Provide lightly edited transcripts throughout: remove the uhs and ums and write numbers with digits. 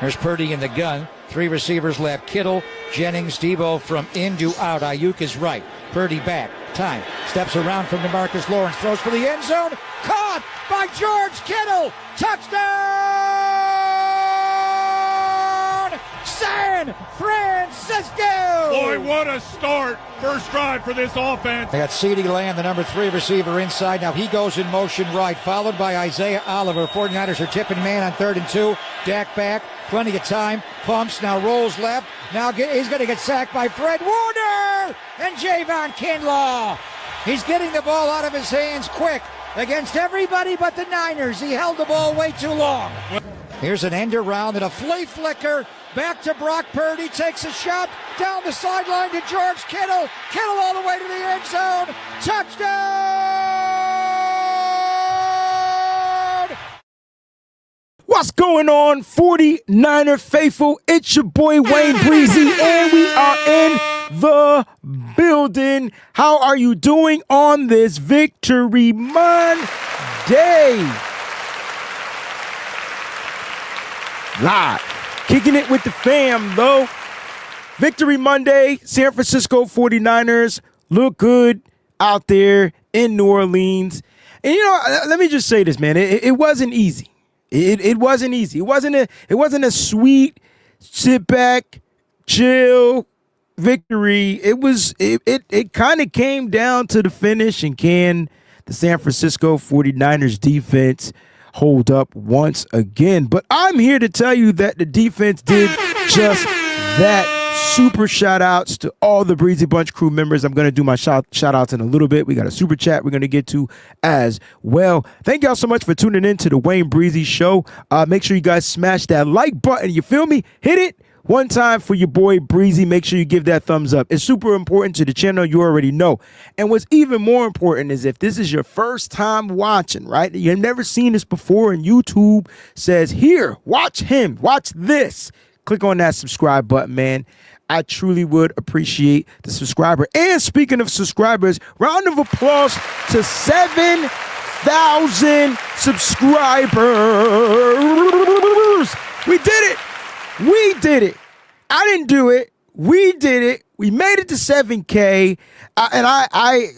There's Purdy in the gun. 3 receivers left. Kittle, Jennings, Debo from in to out. Ayuk is right. Purdy back. Time. Steps around from DeMarcus Lawrence. Throws for the end zone. Caught by George Kittle. Touchdown! San Francisco! Boy, what a start. First drive for this offense. They got CeeDee Lamb, the number 3 receiver, inside. Now he goes in motion right, followed by Isaiah Oliver. 49ers are tipping man on 3rd and 2. Dak back. Plenty of time. Pumps. Now rolls left. Now he's going to get sacked by Fred Warner and Javon Kinlaw. He's getting the ball out of his hands quick against everybody but the Niners. He held the ball way too long. Here's an end around and a flea flicker. Back to Brock Purdy. Takes a shot down the sideline to George Kittle. Kittle all the way to the end zone. Touchdown! What's going on, 49er faithful? It's your boy WayneBreezie, and we are in the building. How are you doing on this Victory Monday? Live, kicking it with the fam, though. Victory Monday, San Francisco 49ers look good out there in New Orleans. And, you know, let me just say this, man. It wasn't easy. It wasn't easy. It wasn't a sweet, sit back, chill victory. It kind of came down to the finish, and can the San Francisco 49ers defense hold up once again? But I'm here to tell you that the defense did just that. Super shout outs to all the Breezy Bunch crew members. I'm going to do my shout outs in a little bit. We got a super chat we're going to get to as well. Thank y'all so much for tuning in to the WayneBreezie show. Make sure you guys smash that like button. You feel me? Hit it one time for your boy Breezy. Make sure you give that thumbs up. It's super important to the channel. You already know. And what's even more important is if this is your first time watching, right? You've never seen this before, and YouTube says, here, watch him, watch this. Click on that subscribe button, man. I truly would appreciate the subscriber. And speaking of subscribers, round of applause to 7,000 subscribers. We did it. We did it. I didn't do it. We did it. We made it to 7K.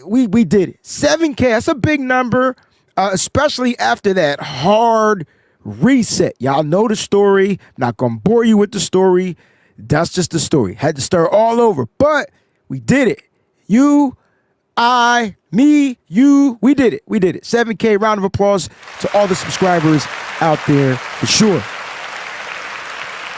We did it. 7K. That's a big number, especially after that hard reset. Y'all know the story. I'm not going to bore you with the story. That's just the story. Had to start all over, but we did it. You, I, me, you, we did it. We did it. 7K, round of applause to all the subscribers out there for sure.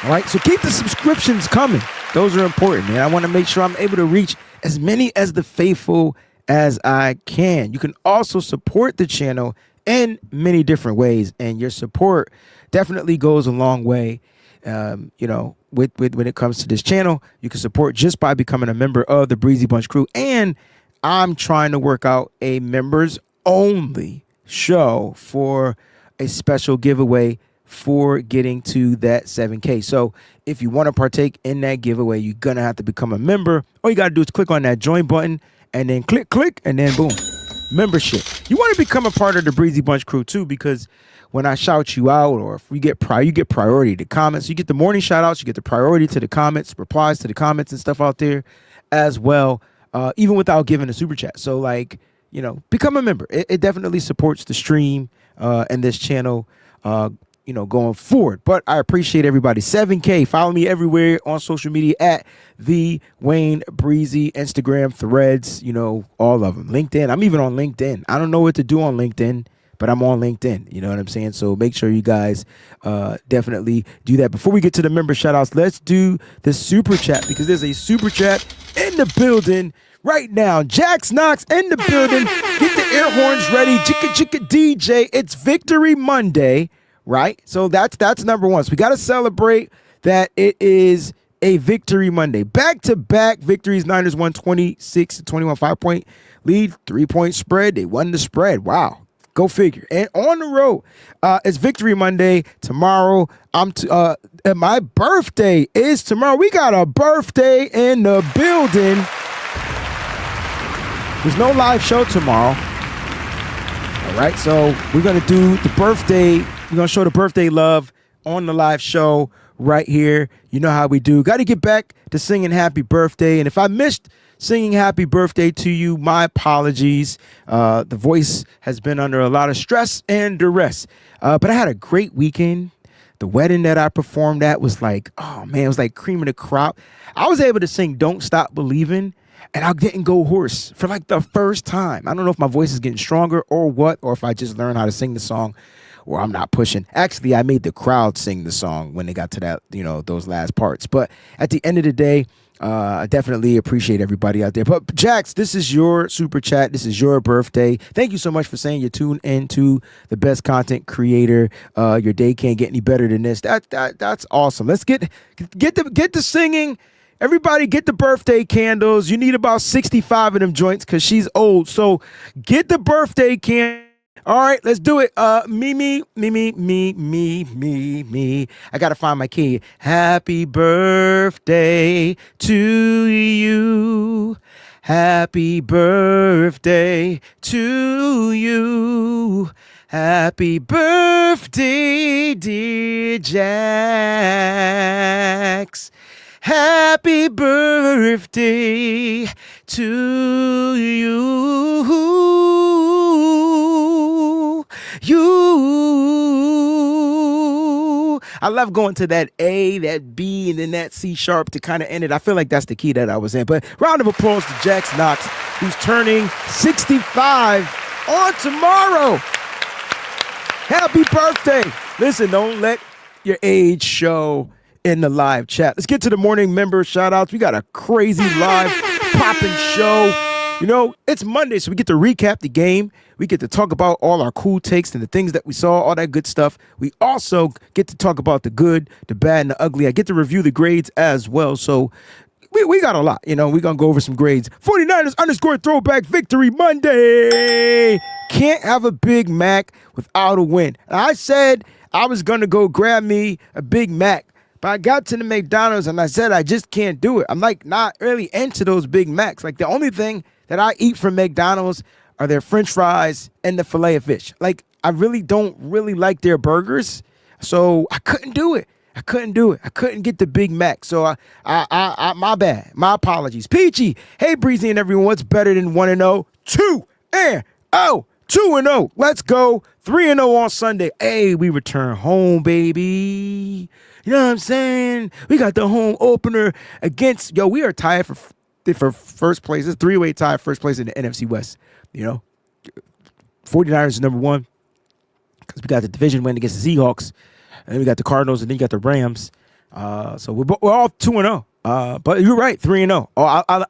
All right, so keep the subscriptions coming. Those are important, man. I want to make sure I'm able to reach as many as the faithful as I can. You can also support the channel in many different ways, and your support definitely goes a long way. You know, with when it comes to this channel, you can support just by becoming a member of the Breezy Bunch crew. And I'm trying to work out a members only show for a special giveaway for getting to that 7K. So if you want to partake in that giveaway, you're going to have to become a member. All you got to do is click on that join button and then click, and then boom, membership. You want to become a part of the Breezy Bunch crew too, because when I shout you out, or if you get priority to comments. You get the morning shout outs, you get the priority to the comments, replies to the comments and stuff out there as well, even without giving a super chat. So, like, you know, become a member. It definitely supports the stream and this channel, you know, going forward. But I appreciate everybody. 7K. Follow me everywhere on social media at the WayneBreezie, Instagram, Threads, you know, all of them. LinkedIn. I'm even on LinkedIn. I don't know what to do on LinkedIn, but I'm on LinkedIn. You know what I'm saying? So make sure you guys definitely do that. Before we get to the member shout outs, let's do the super chat, because there's a super chat in the building right now. Jax Knox in the building. Get the air horns ready. Chicka chicka DJ. It's Victory Monday, right? So that's number one. So we got to celebrate that it is a Victory Monday. Back-to-back victories. Niners won 26-21, 5-point lead, 3-point spread. They won the spread. Wow. Go figure. And on the road, it's Victory Monday. Tomorrow, and my birthday is tomorrow. We got a birthday in the building. There's no live show tomorrow. All right, so we're going to do the birthday. We're going to show the birthday love on the live show right here. You know how we do. Got to get back to singing happy birthday. And if I missed singing happy birthday to you, my apologies. The voice has been under a lot of stress and duress. But I had a great weekend. The wedding that I performed at was like, oh man, it was like cream of the crop. I was able to sing Don't Stop Believing, and I didn't go hoarse for like the first time. I don't know if my voice is getting stronger or what, or if I just learned how to sing the song, or I'm not pushing. Actually, I made the crowd sing the song when they got to that, those last parts. But at the end of the day, I definitely appreciate everybody out there. But Jax, this is your super chat. This is your birthday. Thank you so much for saying you tune into the best content creator. Your day can't get any better than this. That's awesome. Let's get the singing. Everybody get the birthday candles. You need about 65 of them joints because she's old. So get the birthday candles. All right, let's do it. Me. I gotta find my key. Happy birthday to you. Happy birthday to you. Happy birthday, dear Jax. Happy birthday to you. I love going to that A, that B, and then that C sharp to kind of end it. I feel like that's the key that I was in. But round of applause to Jax Knox, who's turning 65 on tomorrow. Happy birthday. Listen, don't let your age show in the live chat. Let's get to the morning member shout outs. We got a crazy live popping show. It's Monday, so we get to recap the game. We get to talk about all our cool takes and the things that we saw, all that good stuff. We also get to talk about the good, the bad, and the ugly. I get to review the grades as well. So we got a lot. We're going to go over some grades. 49ers _ throwback victory Monday. Can't have a Big Mac without a win. And I said I was going to go grab me a Big Mac. But I got to the McDonald's and I said I just can't do it. I'm like not really into those Big Macs. Like the only thing that I eat from McDonald's are their French fries and the filet of fish. Like I really don't really like their burgers. So I couldn't do it. I couldn't get the Big Mac. So I my bad. My apologies. Peachy. Hey Breezie and everyone. What's better than 1-0? 2-0. 2-0. Let's go. 3-0 on Sunday. Hey, we return home, baby. You know what I'm saying? We got the home opener against, we are tied for first place. It's a 3-way tie, first place in the NFC West. 49ers is number one because we got the division win against the Seahawks. And then we got the Cardinals, and then you got the Rams. So we're all 2-0. But you're right, 3-0.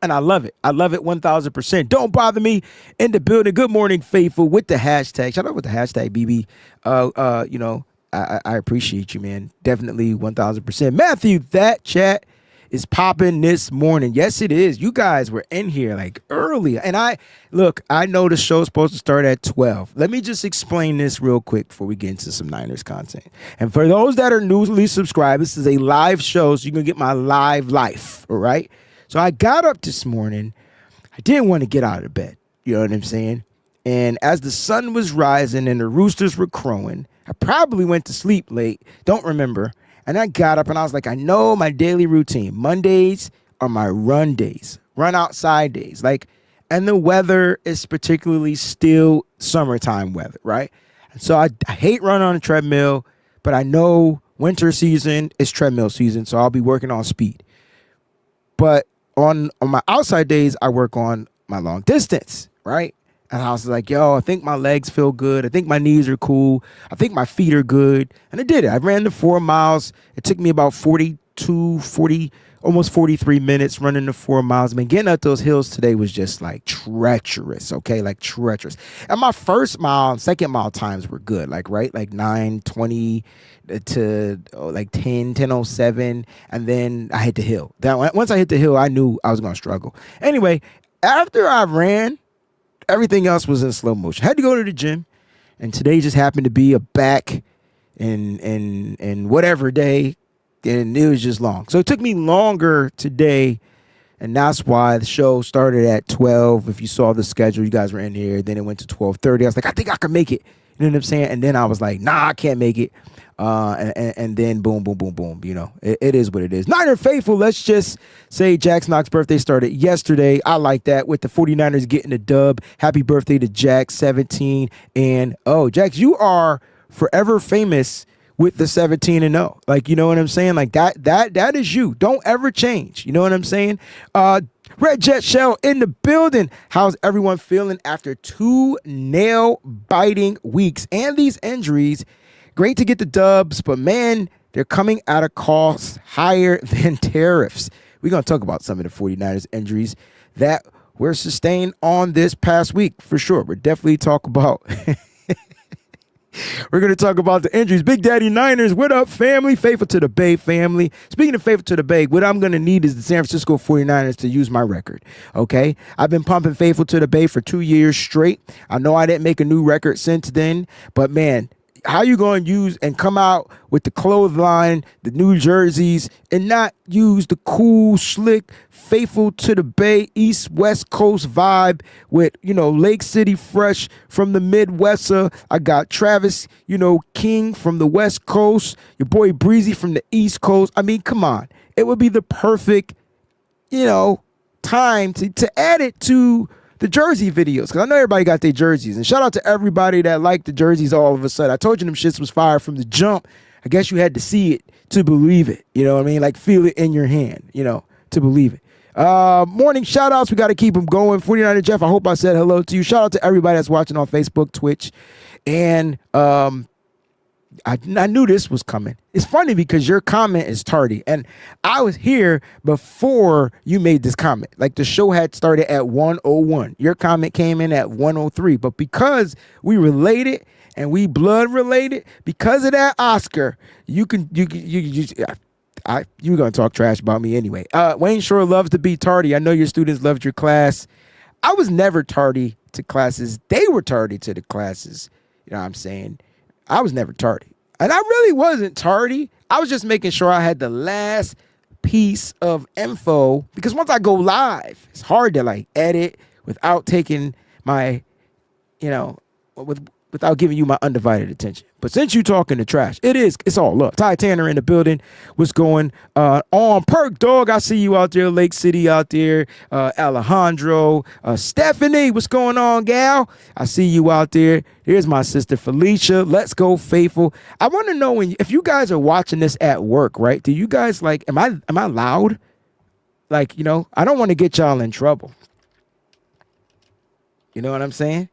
And I love it. I love it 1,000%. Don't bother me in the building. Good morning, faithful, with the hashtag. Shout out with the hashtag, BB. I appreciate you, man. Definitely 1,000%. Matthew, that chat is popping this morning. Yes, it is. You guys were in here like early. And I know the show's supposed to start at 12. Let me just explain this real quick before we get into some Niners content. And for those that are newly subscribed, this is a live show, so you're going to get my live life, all right? So I got up this morning. I didn't want to get out of bed. You know what I'm saying? And as the sun was rising and the roosters were crowing, I probably went to sleep late. Don't remember. And I got up and I was like, I know my daily routine. Mondays are my run days, run outside days. And the weather is particularly still summertime weather, right? And so I hate running on a treadmill, but I know winter season is treadmill season, so I'll be working on speed. But on my outside days, I work on my long distance, right? And I was like, I think my legs feel good. I think my knees are cool. I think my feet are good. And I did it. I ran the 4 miles. It took me about 40, almost 43 minutes running the 4 miles. I mean, getting up those hills today was just like treacherous, okay? Like treacherous. And my first mile and second mile times were good, like 9:20 to like 10:07. And then I hit the hill. Once I hit the hill, I knew I was going to struggle. Anyway, after I ran, everything else was in slow motion. Had to go to the gym, and today just happened to be a back and whatever day, and it was just long. So it took me longer today, and that's why the show started at 12. If you saw the schedule, you guys were in here. Then it went to 12:30. I was like, I think I can make it. You know what I'm saying? And then I was like, nah, I can't make it. And then boom, boom, boom, boom. You know, it is what it is. Niner faithful, let's just say Jax Knox' birthday started yesterday. I like that with the 49ers getting a dub. Happy birthday to Jax, 17. And, Jax, you are forever famous with the 17-0. Like, you know what I'm saying? Like, that is you. Don't ever change. You know what I'm saying? Red Jet Shell in the building. How's everyone feeling after 2 nail-biting weeks and these injuries? Great to get the dubs, but man, they're coming at a cost higher than tariffs. We're going to talk about some of the 49ers injuries that were sustained on this past week for sure. We're definitely talk about we're going to talk about the injuries. Big Daddy Niners, what up, family? Faithful to the Bay family. Speaking of faithful to the Bay, what I'm going to need is the San Francisco 49ers to use my record, okay? I've been pumping faithful to the Bay for 2 years straight. I know I didn't make a new record since then, but man, how you going to use and come out with the clothesline, the new jerseys, and not use the cool, slick, faithful to the Bay, East West Coast vibe with, Lake City fresh from the Midwest. I got Travis, King from the West Coast, your boy Breezy from the East Coast. I mean, come on. It would be the perfect, time to add it to the jersey videos, because I know everybody got their jerseys. And shout out to everybody that liked the jerseys all of a sudden. I told you them shits was fire from the jump. I guess you had to see it to believe it. You know what I mean? Like, feel it in your hand, to believe it. Morning shout outs. We got to keep them going. 49er Jeff, I hope I said hello to you. Shout out to everybody that's watching on Facebook, Twitch. And I knew this was coming. It's funny because your comment is tardy, and I was here before you made this comment. Like, the show had started at 1:01. Your comment came in at 1:03, but because we related and we blood related, because of that Oscar, you're gonna talk trash about me anyway. Wayne sure loves to be tardy. I know your students loved your class. I was never tardy to classes. They were tardy to the classes. You know what I'm saying? I was never tardy. And I really wasn't tardy. I was just making sure I had the last piece of info, because once I go live, it's hard to edit without taking my, without giving you my undivided attention. But since you talking the trash, it's all love. Ty Tanner in the building. What's going on? Perk Dog, I see you out there. Lake City out there. Alejandro. Stephanie, what's going on, gal? I see you out there. Here's my sister Felicia. Let's go, faithful. I want to know if you guys are watching this at work, right? Do you guys am I loud? I don't want to get y'all in trouble. You know what I'm saying?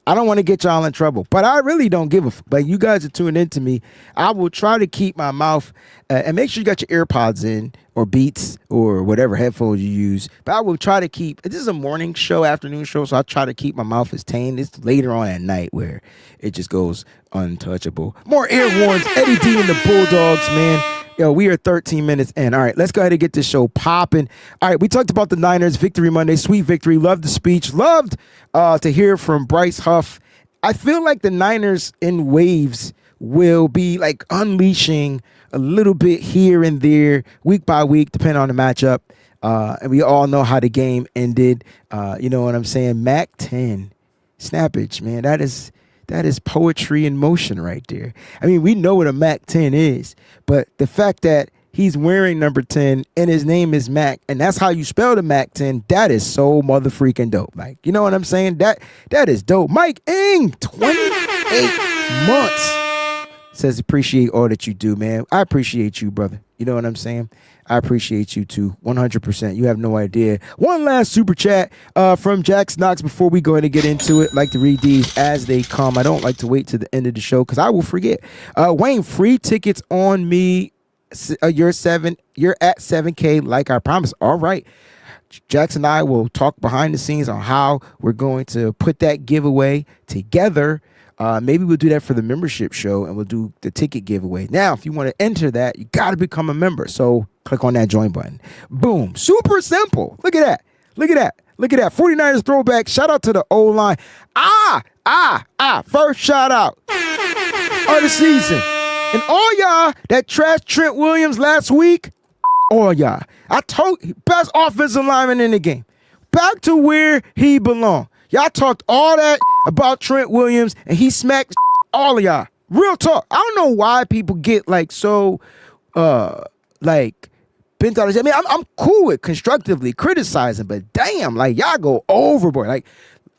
I don't want to get y'all in trouble, but I really don't give a f. Like, you guys are tuning into me. I will try to keep my mouth and make sure you got your AirPods in or Beats or whatever headphones you use. But I will try to keep, this is a morning show, afternoon show, so I try to keep my mouth as tame. It's later on at night where it just goes untouchable. More air horns, Eddie D and the Bulldogs, man. Yo, we are 13 minutes in. All right, let's go ahead and get this show popping. All right, we talked about the Niners, Victory Monday, sweet victory. Loved the speech. Loved to hear from Bryce Huff. I feel like the Niners in waves will be unleashing a little bit here and there, week by week, depending on the matchup. And we all know how the game ended. You know what I'm saying? Mac 10, snappage, man. That is poetry in motion right there. I mean, we know what a Mac 10 is, but the fact that he's wearing number 10 and his name is Mac, and that's how you spell the Mac 10, that is so mother freaking dope. You know what I'm saying? That is dope. Mike Ing, 28 months, says appreciate all that you do, man. I appreciate you, brother. You know what I'm saying? I appreciate you too, 100%. You have no idea. One last super chat from Jax Knox before we go ahead and get into it. Like to read these as they come. I don't like to wait to the end of the show because I will forget. Wayne, free tickets on me. You're at 7K like I promised. All right. Jax and I will talk behind the scenes on how we're going to put that giveaway together. Maybe we'll do that for the membership show and we'll do the ticket giveaway. Now, if you want to enter that, you got to become a member. So click on that join button. Boom. Super simple. Look at that. Look at that. Look at that. 49ers throwback. Shout out to the O-line. First shout out of the season. And all y'all that trashed Trent Williams last week, all y'all. I told you, best offensive lineman in the game. Back to where he belonged. Y'all talked all that about Trent Williams, and he smacked all of y'all. Real talk. I don't know why people get like so like bent out of. I mean, I'm cool with constructively criticizing, but damn, like y'all go overboard. Like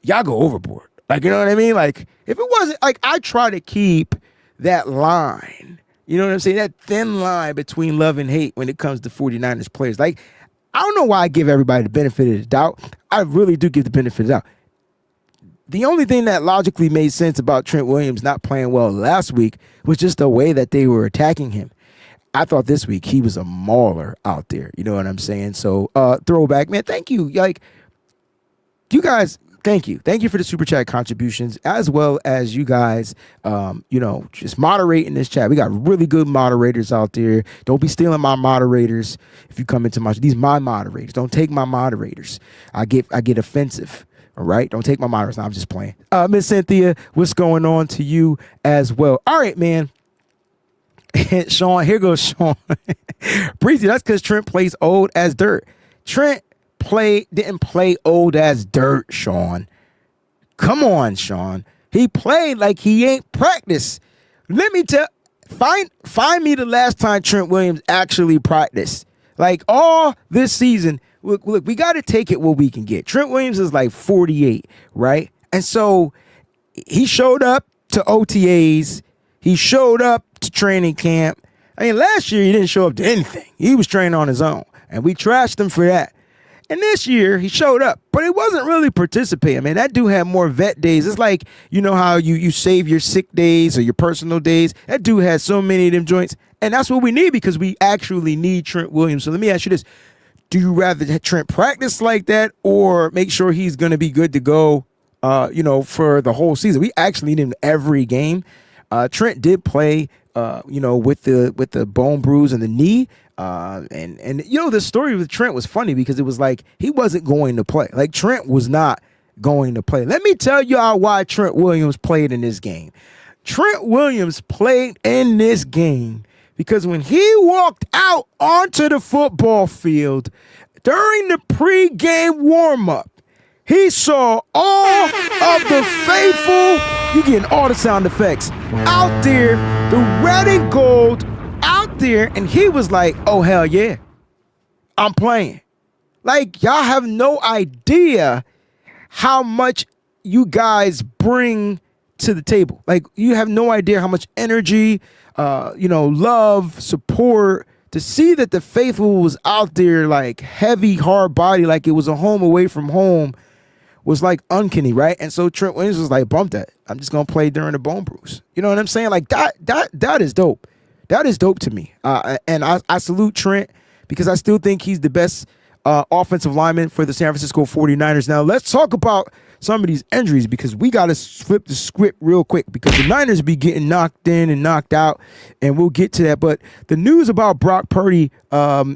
y'all go overboard. Like, you know what I mean? Like if it wasn't like I try to keep that line, you know what I'm saying? That thin line between love and hate when it comes to 49ers players. Like, I don't know why I give everybody the benefit of the doubt. I really do give the benefit of the doubt. The only thing that logically made sense about Trent Williams not playing well last week was just the way that they were attacking him. I thought this week he was a mauler out there. You know what I'm saying? So, throwback, man, thank you. Like, you guys, thank you. Thank you for the super chat contributions, as well as you guys, just moderating this chat. We got really good moderators out there. Don't be stealing my moderators if you come into these my moderators. Don't take my moderators. I get offensive. All right, don't take my moderators. No, I'm just playing. Miss Cynthia, what's going on to you as well? All right, man. Sean, here goes Sean. Breezy, that's because Trent plays old as dirt. Trent didn't play old as dirt, Sean. Come on, Sean. He played like he ain't practiced. Let me find me the last time Trent Williams actually practiced. Like all this season. Look, we got to take it what we can get. Trent Williams is like 48, right? And so he showed up to OTAs. He showed up to training camp. I mean, last year he didn't show up to anything. He was training on his own, and we trashed him for that. And this year he showed up, but he wasn't really participating. I mean, that dude had more vet days. It's like, you know how you save your sick days or your personal days. That dude had so many of them joints, and that's what we need because we actually need Trent Williams. So let me ask you this. Do you rather Trent practice like that or make sure he's going to be good to go, for the whole season? We actually need him every game. Trent did play, with the bone bruise and the knee. And the story with Trent was funny because it was like he wasn't going to play. Like Trent was not going to play. Let me tell y'all why Trent Williams played in this game. Trent Williams played in this game because when he walked out onto the football field during the pregame warm-up, he saw all of the faithful, you getting all the sound effects, out there, the red and gold out there, and he was like, oh, hell yeah, I'm playing. Like, y'all have no idea how much you guys bring to the table. Like, you have no idea how much energy, love, support, to see that the faithful was out there like heavy, hard body, like it was a home away from home, was like uncanny, right? And so Trent Williams was like, bump that. I'm just going to play during the bone bruise. You know what I'm saying? Like that is dope. That is dope to me. And I salute Trent because I still think he's the best offensive lineman for the San Francisco 49ers. Now, let's talk about some of these injuries because we got to flip the script real quick because the Niners be getting knocked in and knocked out, and we'll get to that. But the news about Brock Purdy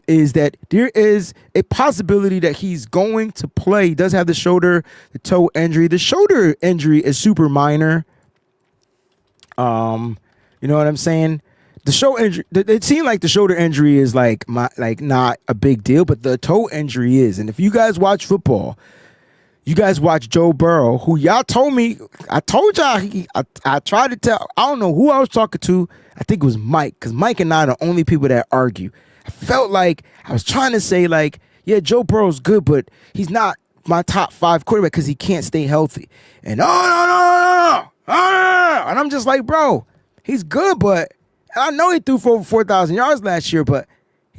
is that there is a possibility that he's going to play. He does have the toe injury. The shoulder injury is super minor. You know what I'm saying? The shoulder injury, it seemed like the shoulder injury is like not a big deal, but the toe injury is. And if you guys watch football, you guys watch Joe Burrow, who y'all told me, I told y'all, I tried to tell, I don't know who I was talking to. I think it was Mike, because Mike and I are the only people that argue. I felt like I was trying to say like, yeah, Joe Burrow's good, but he's not my top 5 quarterback because he can't stay healthy. And no. And I'm just like, bro, he's good, but I know he threw for over 4,000 yards last year, but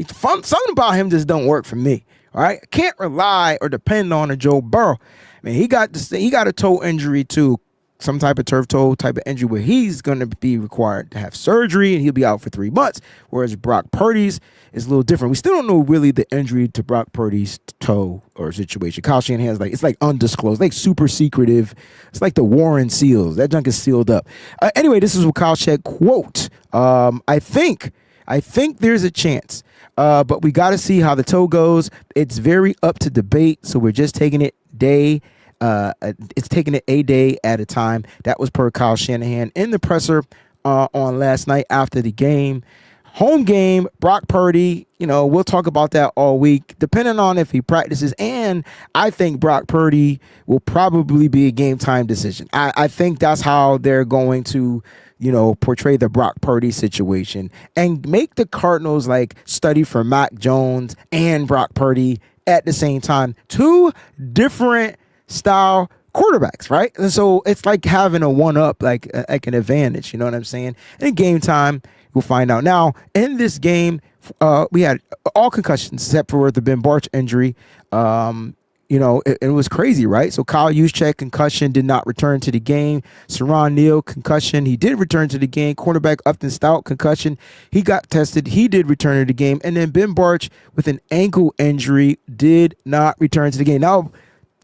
something about him just don't work for me. All right, I can't rely or depend on a Joe Burrow. I mean, he got a toe injury too, some type of turf toe type of injury where he's going to be required to have surgery and he'll be out for 3 months. Whereas Brock Purdy's is a little different. We still don't know really the injury to Brock Purdy's toe or situation. Kyle Shanahan's it's like undisclosed, like super secretive. It's like the Warren Seals. That junk is sealed up. Anyway, this is what Kyle said, quote, I think there's a chance. But we got to see how the toe goes. It's very up to debate, so we're just taking it it's taking it a day at a time. That was per Kyle Shanahan in the presser on last night after the game. Home game, Brock Purdy, we'll talk about that all week, depending on if he practices. And I think Brock Purdy will probably be a game time decision. I think that's how they're going to, portray the Brock Purdy situation and make the Cardinals like study for Mac Jones and Brock Purdy at the same time. Two different style quarterbacks, right? And so it's like having a one-up, like an advantage. You know what I'm saying? In game time, we'll find out. Now, in this game, we had all concussions except for the Ben Barch injury. It was crazy, right? So Kyle Juszczyk, concussion, did not return to the game. Saron Neal, concussion, he did return to the game. Cornerback Upton Stout, concussion, he got tested, he did return to the game. And then Ben Barch with an ankle injury did not return to the game. Now,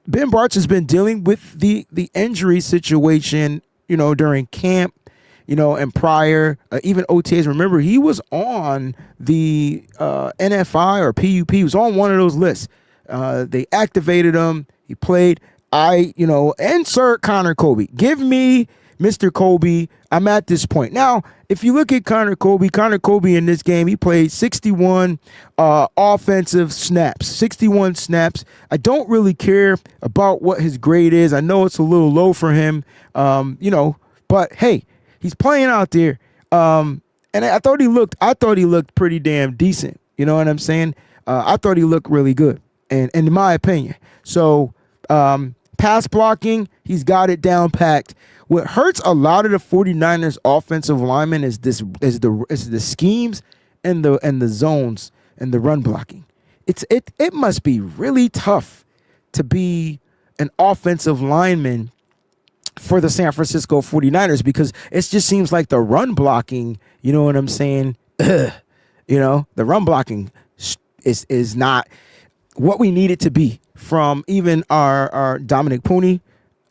Ben Barch has been dealing with the injury situation, during camp, and prior, even OTAs. Remember, he was on the NFI or PUP. He was on one of those lists. They activated him. He played. Insert Connor Colby. Give me Mr. Colby. I'm at this point. Now, if you look at Connor Colby in this game, he played 61 offensive snaps, 61 snaps. I don't really care about what his grade is. I know it's a little low for him, but hey, he's playing out there. And I thought he looked pretty damn decent. You know what I'm saying? I thought he looked really good, and in my opinion. So pass blocking, he's got it down packed. What hurts a lot of the 49ers offensive linemen is the schemes and the zones and the run blocking. It must be really tough to be an offensive lineman for the San Francisco 49ers because it just seems like the run blocking, you know what I'm saying? The run blocking is not what we need it to be from even our Dominic Pooney,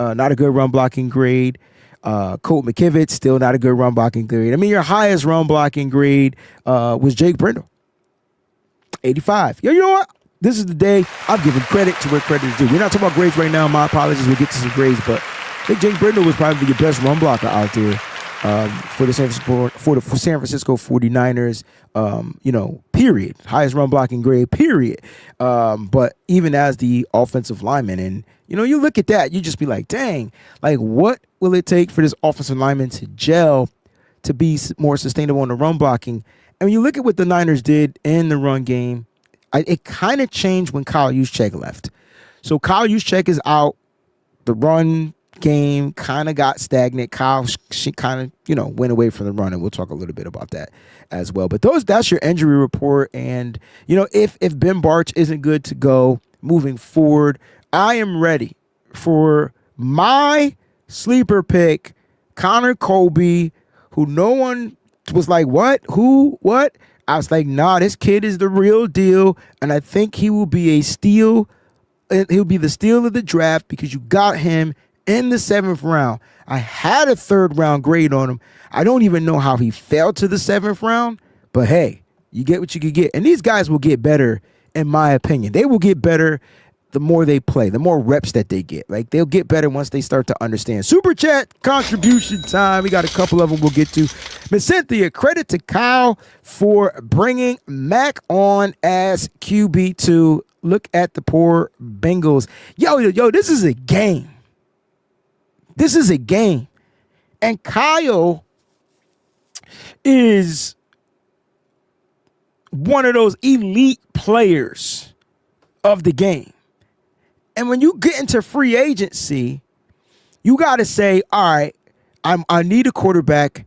not a good run blocking grade. Colt McKivitz, still not a good run blocking grade. I mean, your highest run blocking grade was Jake Brindle, 85. Yo, you know what? This is the day I'm giving credit to where credit is due. We're not talking about grades right now. My apologies. We'll get to some grades, but I think Jake Brindle was probably the best run blocker out there for the San Francisco 49ers. Period. Highest run blocking grade. Period. But even as the offensive lineman, and you look at that, you just be like, dang, like what will it take for this offensive lineman to gel to be more sustainable in the run blocking? And when you look at what the Niners did in the run game, it kind of changed when Kyle Juszczyk left. So Kyle Juszczyk is out. The run game kind of got stagnant. She kind of, went away from the run, and we'll talk a little bit about that as well. But that's your injury report. And, if Ben Barch isn't good to go moving forward, I am ready for my sleeper pick, Connor Colby, who no one was like, what? Who? What? I was like, nah, this kid is the real deal, and I think he will be a steal. He'll be the steal of the draft because you got him in the 7th round. I had a 3rd round grade on him. I don't even know how he fell to the 7th round, but hey, you get what you can get. And these guys will get better, in my opinion. They will get better the more they play, the more reps that they get. Like, they'll get better once they start to understand. Super chat contribution time. We got a couple of them we'll get to. Miss Cynthia, credit to Kyle for bringing Mac on as QB2. Look at the poor Bengals. Yo, this is a game. This is a game. And Kyle is one of those elite players of the game. And when you get into free agency, you got to say, all right, I need a quarterback,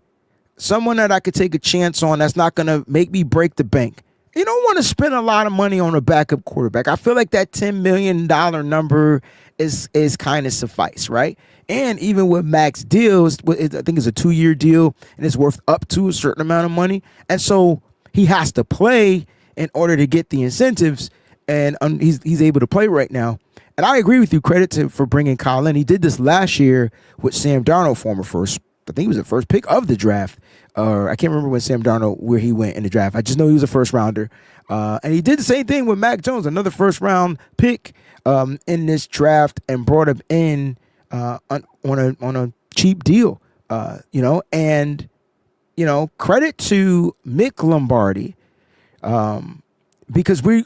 someone that I could take a chance on that's not going to make me break the bank. You don't want to spend a lot of money on a backup quarterback. I feel like that $10 million number is kind of suffice, right? And even with Mac's deals, I think it's a 2-year deal, and it's worth up to a certain amount of money. And so he has to play in order to get the incentives, and he's able to play right now. And I agree with you. Credit for bringing Kyle in. He did this last year with Sam Darnold, former first. I think he was the first pick of the draft. I can't remember when Sam Darnold, where he went in the draft. I just know he was a first rounder. And he did the same thing with Mac Jones, another first round pick in this draft, and brought him in on a cheap deal. And credit to Mick Lombardi because we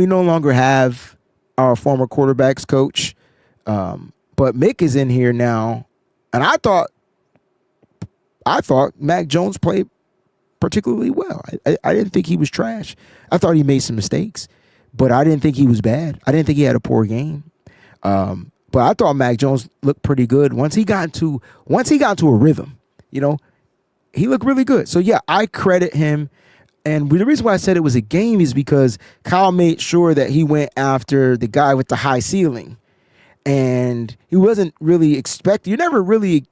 no longer have our former quarterbacks coach, but Mick is in here now, and I thought I thought Mac Jones played particularly well. I didn't think he was trash. I thought he made some mistakes, but I didn't think he was bad. I didn't think he had a poor game. But I thought Mac Jones looked pretty good once he got into a rhythm. He looked really good. So yeah, I credit him. And the reason why I said it was a game is because Kyle made sure that he went after the guy with the high ceiling, and he wasn't really expecting. You're never really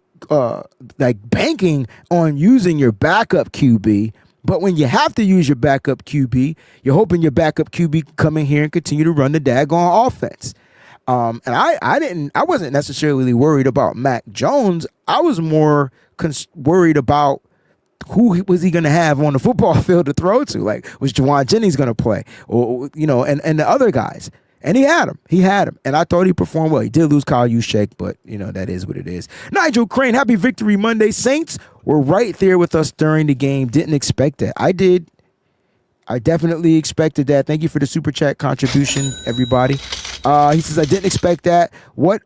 banking on using your backup QB. But when you have to use your backup QB, you're hoping your backup QB can come in here and continue to run the daggone offense. And I wasn't necessarily worried about Mac Jones. I was more worried about who was he going to have on the football field to throw to? Like, was Juwan Jennings going to play? Or, and the other guys. And he had him. And I thought he performed well. He did lose Kyle Juszczyk, but, that is what it is. Nigel Crane, happy Victory Monday. Saints were right there with us during the game. Didn't expect that. I did. I definitely expected that. Thank you for the super chat contribution, everybody. He says, I didn't expect that. What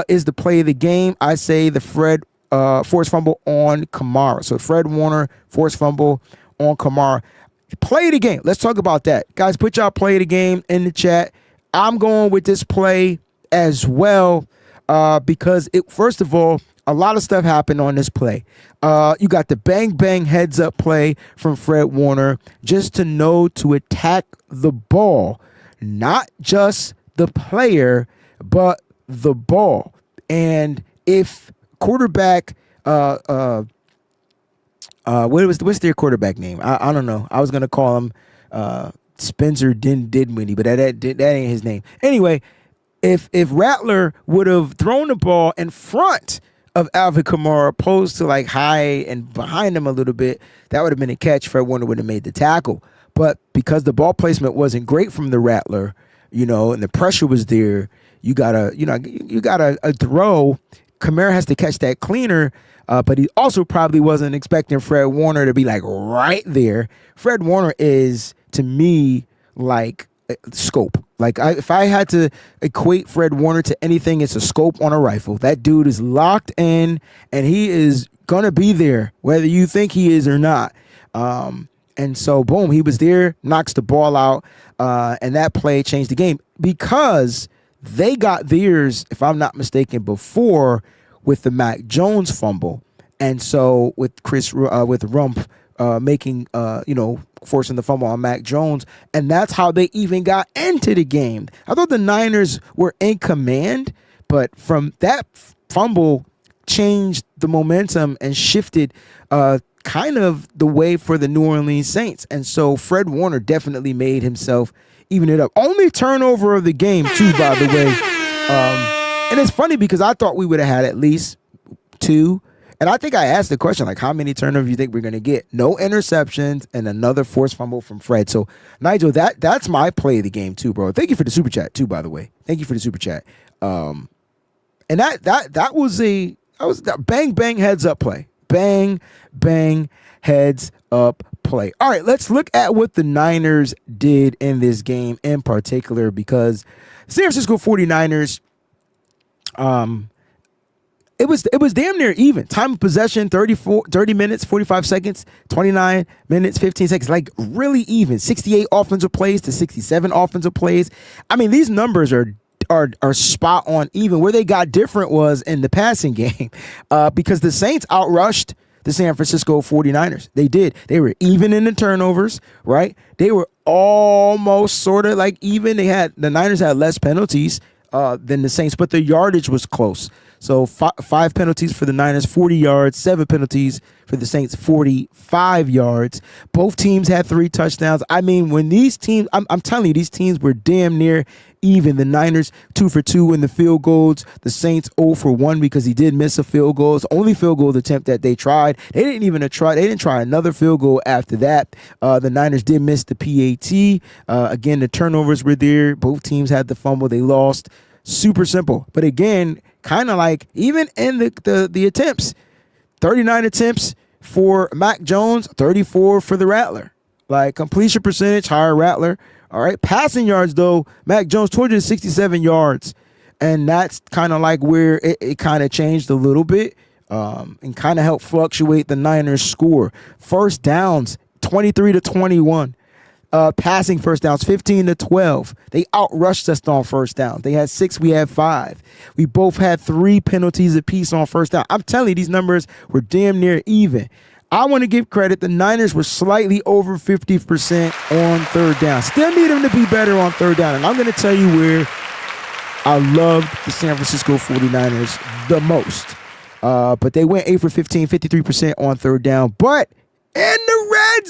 is the play of the game? I say the Fred forced fumble on Kamara. So Fred Warner forced fumble on Kamara. Play of the game. Let's talk about that. Guys, put y'all play of the game in the chat. I'm going with this play as well because, first of all, a lot of stuff happened on this play. You got the bang heads up play from Fred Warner just to know to attack the ball, not just the player, but the ball. And if quarterback, what's their quarterback name? I don't know. I was gonna call him Spencer Dinwiddie, but that ain't his name. Anyway, if Rattler would have thrown the ball in front of Alvin Kamara, opposed to like high and behind him a little bit, that would have been a catch. Fred Warner would have made the tackle. But because the ball placement wasn't great from the Rattler, and the pressure was there, you gotta throw. Kamara has to catch that cleaner, but he also probably wasn't expecting Fred Warner to be like right there. Fred Warner is, to me, like scope. Like if I had to equate Fred Warner to anything, it's a scope on a rifle. That dude is locked in, and he is gonna be there whether you think he is or not. And so, boom, he was there, knocks the ball out, and that play changed the game because they got theirs, if I'm not mistaken, before with the Mac Jones fumble. And so with with Rumpf making, forcing the fumble on Mac Jones, and that's how they even got into the game. I thought the Niners were in command, but from that fumble changed the momentum and shifted kind of the way for the New Orleans Saints. And so Fred Warner definitely made himself even it up. Only turnover of the game, too, by the way. And it's funny because I thought we would have had at least 2. And I think I asked the question, like, how many turnovers do you think we're going to get? No interceptions and another forced fumble from Fred. So, Nigel, that's my play of the game, too, bro. Thank you for the super chat, too, by the way. Thank you for the super chat. And that was a bang heads up play. Bang heads up play. All right, let's look at what the Niners did in this game in particular, because San Francisco 49ers, it was damn near even. Time of possession, 30 minutes, 45 seconds, 29 minutes, 15 seconds, like really even. 68 offensive plays to 67 offensive plays. I mean, these numbers are spot on even. Where they got different was in the passing game because the Saints outrushed the San Francisco 49ers. They did. They were even in the turnovers, right? They were almost sort of like even. The Niners had less penalties than the Saints, but the yardage was close. So 5 penalties for the Niners, 40 yards, 7 penalties for the Saints, 45 yards. Both teams had 3 touchdowns. I mean, when these teams, I'm telling you, these teams were damn near even. The Niners 2 for 2 in the field goals. The Saints 0 for 1 because he did miss a field goal. It's the only field goal attempt that they tried. They didn't try another field goal after that. The Niners did miss the PAT. Again, the turnovers were there. Both teams had the fumble. They lost. Super simple. But again, kind of like even in the attempts, 39 attempts for Mac Jones, 34 for the Rattler. Like completion percentage, higher Rattler. All right. Passing yards, though, Mac Jones, 267 yards. And that's kind of like where it kind of changed a little bit. and kind of helped fluctuate the Niners' score. First downs, 23-21. Passing first downs, 15-12. They outrushed us on first down. They had 6, we had 5. We both had 3 penalties apiece on first down. I'm telling you, these numbers were damn near even. I want to give credit. The Niners were slightly over 50% on third down. Still need them to be better on third down. And I'm going to tell you where I loved the San Francisco 49ers the most. But they went 8 for 15, 53% on third down. But in the red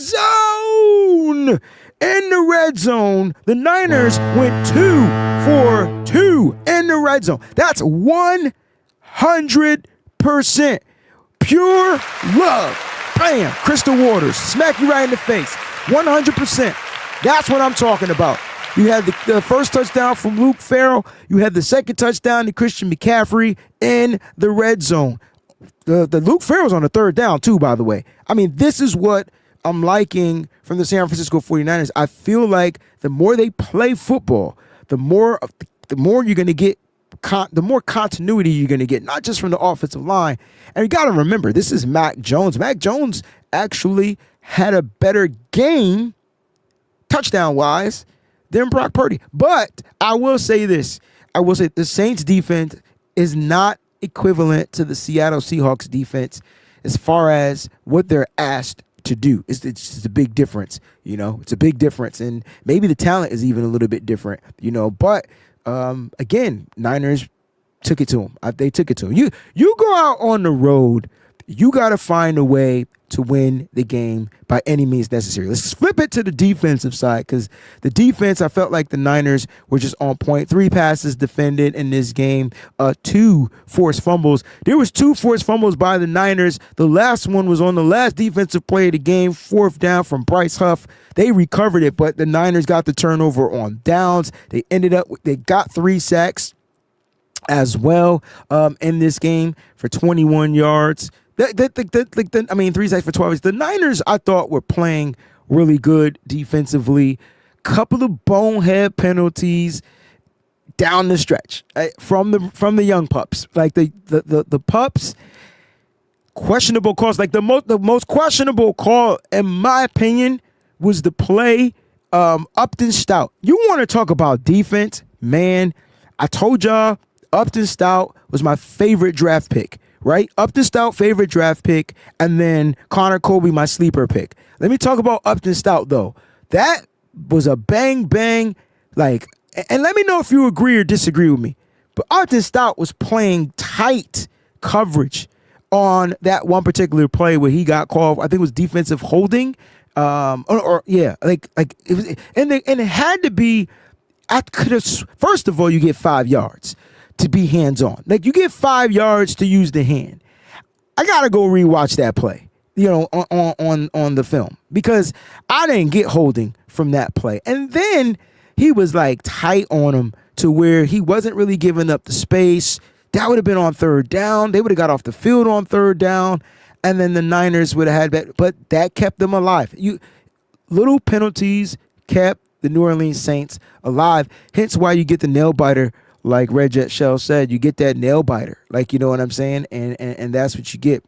zone, the Niners went 2 for 2 in the red zone. That's 100% pure love. Bam, Crystal Waters, smack you right in the face. 100%. That's what I'm talking about. You had the first touchdown from Luke Farrell. You had the second touchdown to Christian McCaffrey in the red zone. The Luke Farrell's on the third down too, by the way. I mean, this is what I'm liking from the San Francisco 49ers. I feel like the more they play football, the more you're going to get, the more continuity you're going to get, not just from the offensive line. And you got to remember, this is Mac Jones. Mac Jones actually had a better game, touchdown-wise, than Brock Purdy. But I will say this. I will say the Saints defense is not equivalent to the Seattle Seahawks defense as far as what they're asked to do. It's just a big difference, It's a big difference, and maybe the talent is even a little bit different, But again, Niners took it to them. They took it to them. You go out on the road, you got to find a way to win the game by any means necessary. Let's flip it to the defensive side, because the defense, I felt like the Niners were just on point. 3 passes defended in this game, 2 forced fumbles. There was 2 forced fumbles by the Niners. The last one was on the last defensive play of the game, 4th down from Bryce Huff. They recovered it, but the Niners got the turnover on downs. They got 3 sacks as well in this game for 21 yards. 3 sacks for 12. The Niners, I thought, were playing really good defensively. Couple of bonehead penalties down the stretch from the young pups. Like the pups, questionable calls. Like the most questionable call, in my opinion, was the play Upton Stout. You want to talk about defense, man? I told y'all Upton Stout was my favorite draft pick. Right? Upton Stout, favorite draft pick, and then Connor Colby, my sleeper pick. Let me talk about Upton Stout, though. That was a bang, and let me know if you agree or disagree with me. But Upton Stout was playing tight coverage on that one particular play where he got called. I think it was defensive holding. It was, and it had to be. I could have. First of all, you get 5 yards to be hands-on. Like, you get 5 yards to use the hand. I gotta go rewatch that play, on the film, because I didn't get holding from that play. And then he was like tight on him to where he wasn't really giving up the space. That would have been on third down. They would have got off the field on third down, and then the Niners would have had that. But that kept them alive. Little penalties kept the New Orleans Saints alive. Hence why you get the nail biter. Like Red Jet Shell said, you get that nail biter. Like, you know what I'm saying? And that's what you get,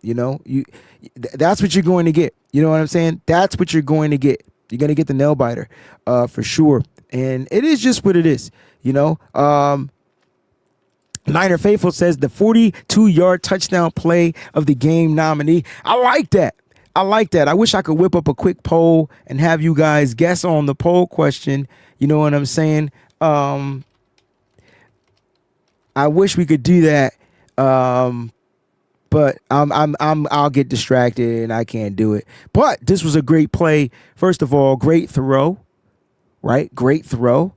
that's what you're going to get. You know what I'm saying? That's what you're going to get. You're going to get the nail biter for sure. And it is just what it is, Niner Faithful says the 42-yard touchdown play of the game nominee. I like that. I wish I could whip up a quick poll and have you guys guess on the poll question. You know what I'm saying? I wish we could do that, but I'll get distracted and I can't do it. But this was a great play. First of all, great throw, right? Great throw,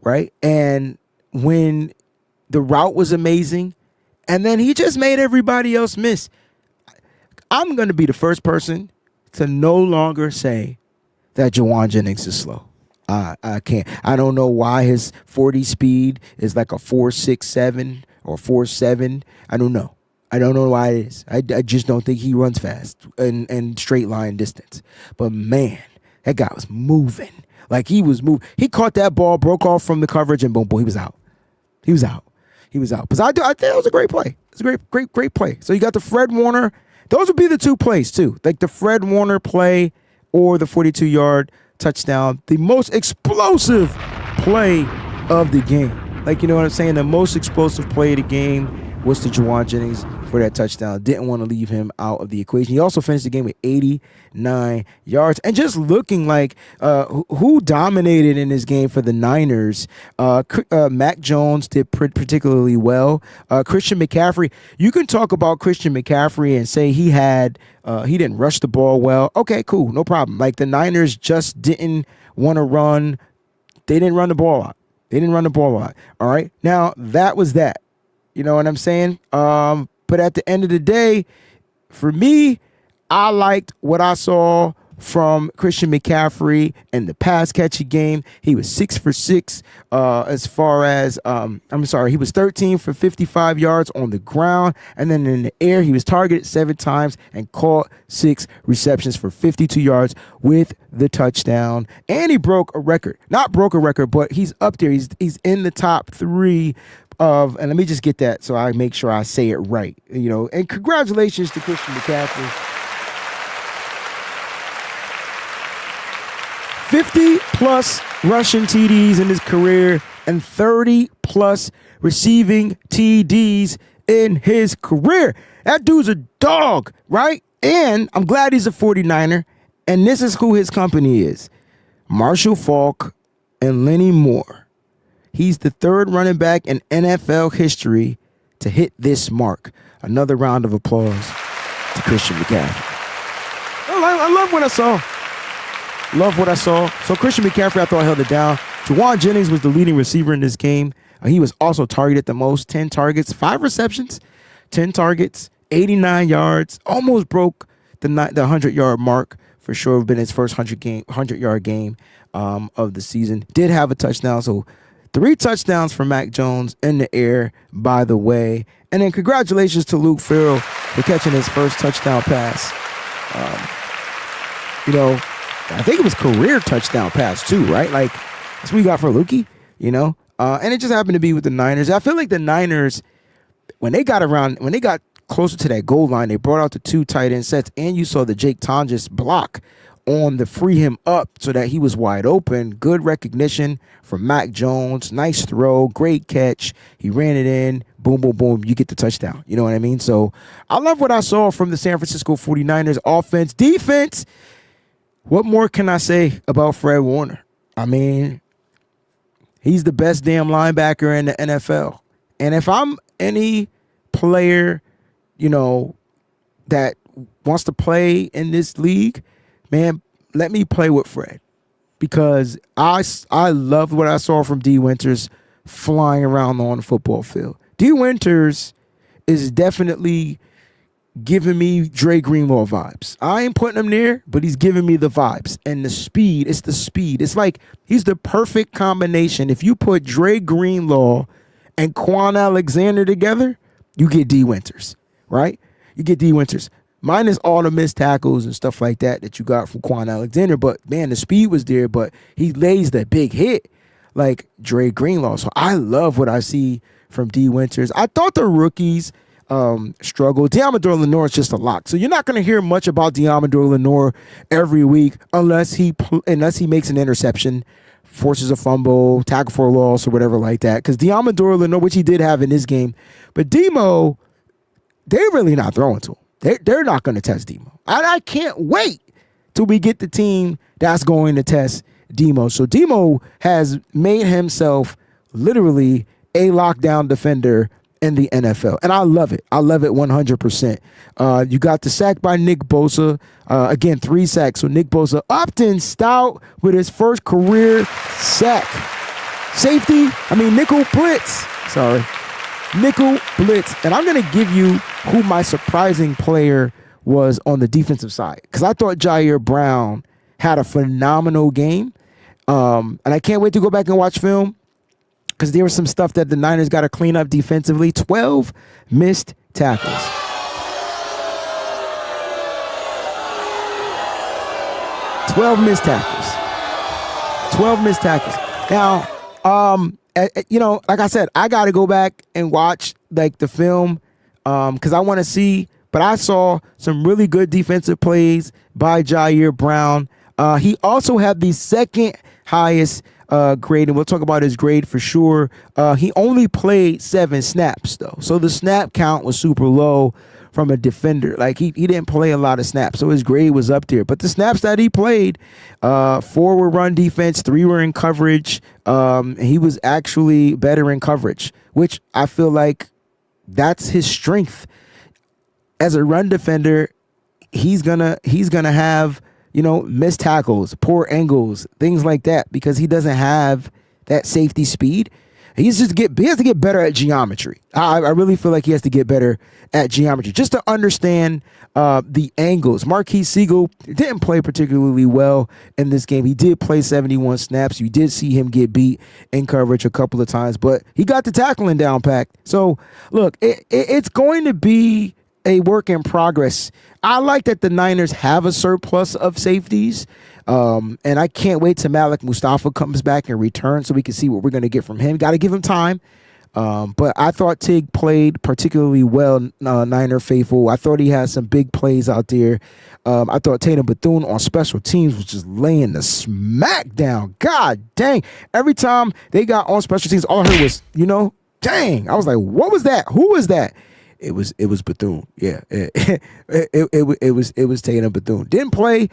right? And when the route was amazing, and then he just made everybody else miss. I'm going to be the first person to no longer say that Jawan Jennings is slow. I can't. I don't know why his 40 speed is like a 4.67 or 4.7. I don't know. I don't know why it is. I just don't think he runs fast in straight line distance. But man, that guy was moving. Like, he was moving. He caught that ball, broke off from the coverage, and boom, he was out. He was out. Because I think that was a great play. It's a great play. So you got the Fred Warner. Those would be the two plays too, like the Fred Warner play or the 42-yard touchdown. The most explosive play of the game. Like, you know what I'm saying? The most explosive play of the game was to Juwan Jennings for that touchdown. Didn't want to leave him out of the equation. He also finished the game with 89 yards. And just looking like who dominated in this game for the Niners, Mac Jones did particularly well. Christian McCaffrey, you can talk about Christian McCaffrey and say he didn't rush the ball well. Okay, cool, no problem. Like the Niners just didn't want to run. They didn't run the ball out. All right. Now that was that. You know what I'm saying? But at the end of the day, for me, I liked what I saw from Christian McCaffrey in the pass catching game. He was 6 for 6 as far as, he was 13 for 55 yards on the ground. And then in the air, he was targeted 7 times and caught 6 receptions for 52 yards with the touchdown. And he broke a record. Not broke a record, but he's up there. He's in the top 3 of, and let me just get that so I make sure I say it right. You know, and congratulations to Christian McCaffrey. 50-plus rushing TDs in his career and 30-plus receiving TDs in his career. That dude's a dog, right? And I'm glad he's a 49er, and this is who his company is. Marshall Faulk and Lenny Moore. He's the 3rd running back in NFL history to hit this mark. Another round of applause to Christian McCaffrey. I love what I saw. So Christian McCaffrey, I thought, held it down. Juwan Jennings was the leading receiver in this game. He was also targeted the most, 10 targets, 5 receptions, 10 targets, 89 yards. Almost broke the 100-yard mark. For sure, been his first 100-yard game of the season. Did have a touchdown, so 3 touchdowns for Mac Jones in the air, by the way. And then congratulations to Luke Farrell for catching his first touchdown pass. I think it was career touchdown pass too, right? Like, that's what we got for Lukey, you know? And it just happened to be with the Niners. I feel like the Niners, when they got closer to that goal line, they brought out the 2 tight end sets, and you saw the Jake Tonjes block on the free him up so that he was wide open. Good recognition from Mac Jones. Nice throw, great catch. He ran it in. Boom, boom, boom. You get the touchdown. You know what I mean? So I love what I saw from the San Francisco 49ers offense. Defense, what more can I say about Fred Warner? I mean, he's the best damn linebacker in the NFL. And if I'm any player, that wants to play in this league, man, let me play with Fred, because I loved what I saw from D. Winters flying around on the football field. D. Winters is definitely giving me Dre Greenlaw vibes. I ain't putting him there, but he's giving me the vibes. And the speed, it's the speed. It's like he's the perfect combination. If you put Dre Greenlaw and Quan Alexander together, you get D. Winters, right? You get D. Winters. Minus all the missed tackles and stuff like that you got from Quan Alexander. But, man, the speed was there, but he lays that big hit like Dre Greenlaw. So I love what I see from D. Winters. I thought the rookies struggled. Deommodore Lenoir is just a lock. So you're not going to hear much about Deommodore Lenoir every week unless he makes an interception, forces a fumble, tackle for a loss, or whatever like that. Because Deommodore Lenoir, which he did have in this game, but Demo, they're really not throwing to him. They're not going to test Demo. I can't wait till we get the team that's going to test Demo. So Demo has made himself literally a lockdown defender in the NFL. And I love it. I love it 100%. You got the sack by Nick Bosa. Again, 3 sacks. So Nick Bosa Upton stout with his first career sack. Nickel blitz. Nickel blitz. And I'm going to give you who my surprising player was on the defensive side, because I thought Jair Brown had a phenomenal game. And I can't wait to go back and watch film, because there was some stuff that the Niners got to clean up defensively. 12 missed tackles. 12 missed tackles. Now, like I said, I got to go back and watch the film because I want to see. But I saw some really good defensive plays by Jair Brown. He also had the second highest grade, and we'll talk about his grade for sure. He only played 7 snaps, though. So the snap count was super low from a defender. Like, he didn't play a lot of snaps, so his grade was up there. But the snaps that he played, 4 were run defense, 3 were in coverage. He was actually better in coverage, which I feel like that's his strength. As a run defender, he's gonna have, missed tackles, poor angles, things like that, because he doesn't have that safety speed. He has to get better at geometry. I really feel like he has to get better at geometry just to understand the angles. Marquise Siegel didn't play particularly well in this game. He did play 71 snaps. You did see him get beat in coverage a couple of times, but he got the tackling down packed. So, look, it's going to be a work in progress. I like that the Niners have a surplus of safeties, and I can't wait till Malik Mustafa comes back and returns so we can see what we're going to get from him. Got to give him time. But I thought Tig played particularly well, Niner faithful. I thought he had some big plays out there. I thought Tatum Bethune on special teams was just laying the smack down. God dang. Every time they got on special teams, all I heard was, dang. I was like, what was that? Who was that? It was Bethune. Yeah, it was Tatum Bethune. Didn't play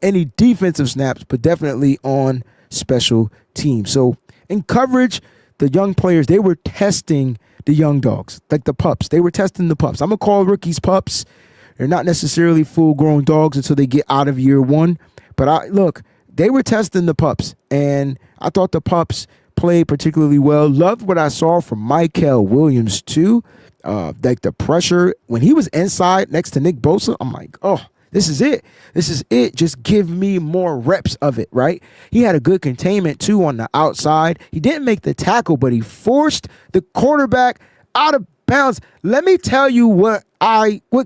any defensive snaps, but definitely on special teams. So in coverage, the young players, they were testing the young dogs, like the pups. They were testing the pups. I'm gonna call rookies pups. They're not necessarily full-grown dogs until they get out of year 1. But they were testing the pups, and I thought the pups played particularly well. Loved what I saw from Michael Williams too. Like the pressure when he was inside next to Nick Bosa, I'm like, oh, this is it. This is it. Just give me more reps of it, right? He had a good containment too on the outside. He didn't make the tackle, but he forced the quarterback out of bounds. Let me tell you what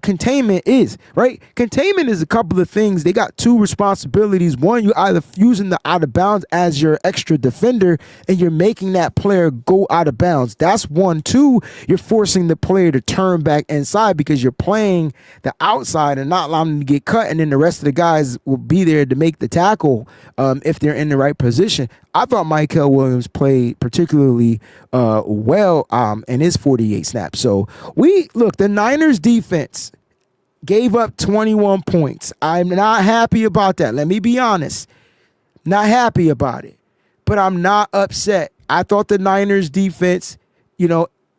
containment is, right? Containment is a couple of things. They got 2 responsibilities. One, you're either using the out of bounds as your extra defender and you're making that player go out of bounds. That's 1. 2, you're forcing the player to turn back inside because you're playing the outside and not allowing them to get cut, and then the rest of the guys will be there to make the tackle if they're in the right position. I thought Michael Williams played particularly well in his 48 snaps. So the Niners defense gave up 21 points. I'm not happy about that. Let me be honest. Not happy about it. But I'm not upset. I thought the Niners defense,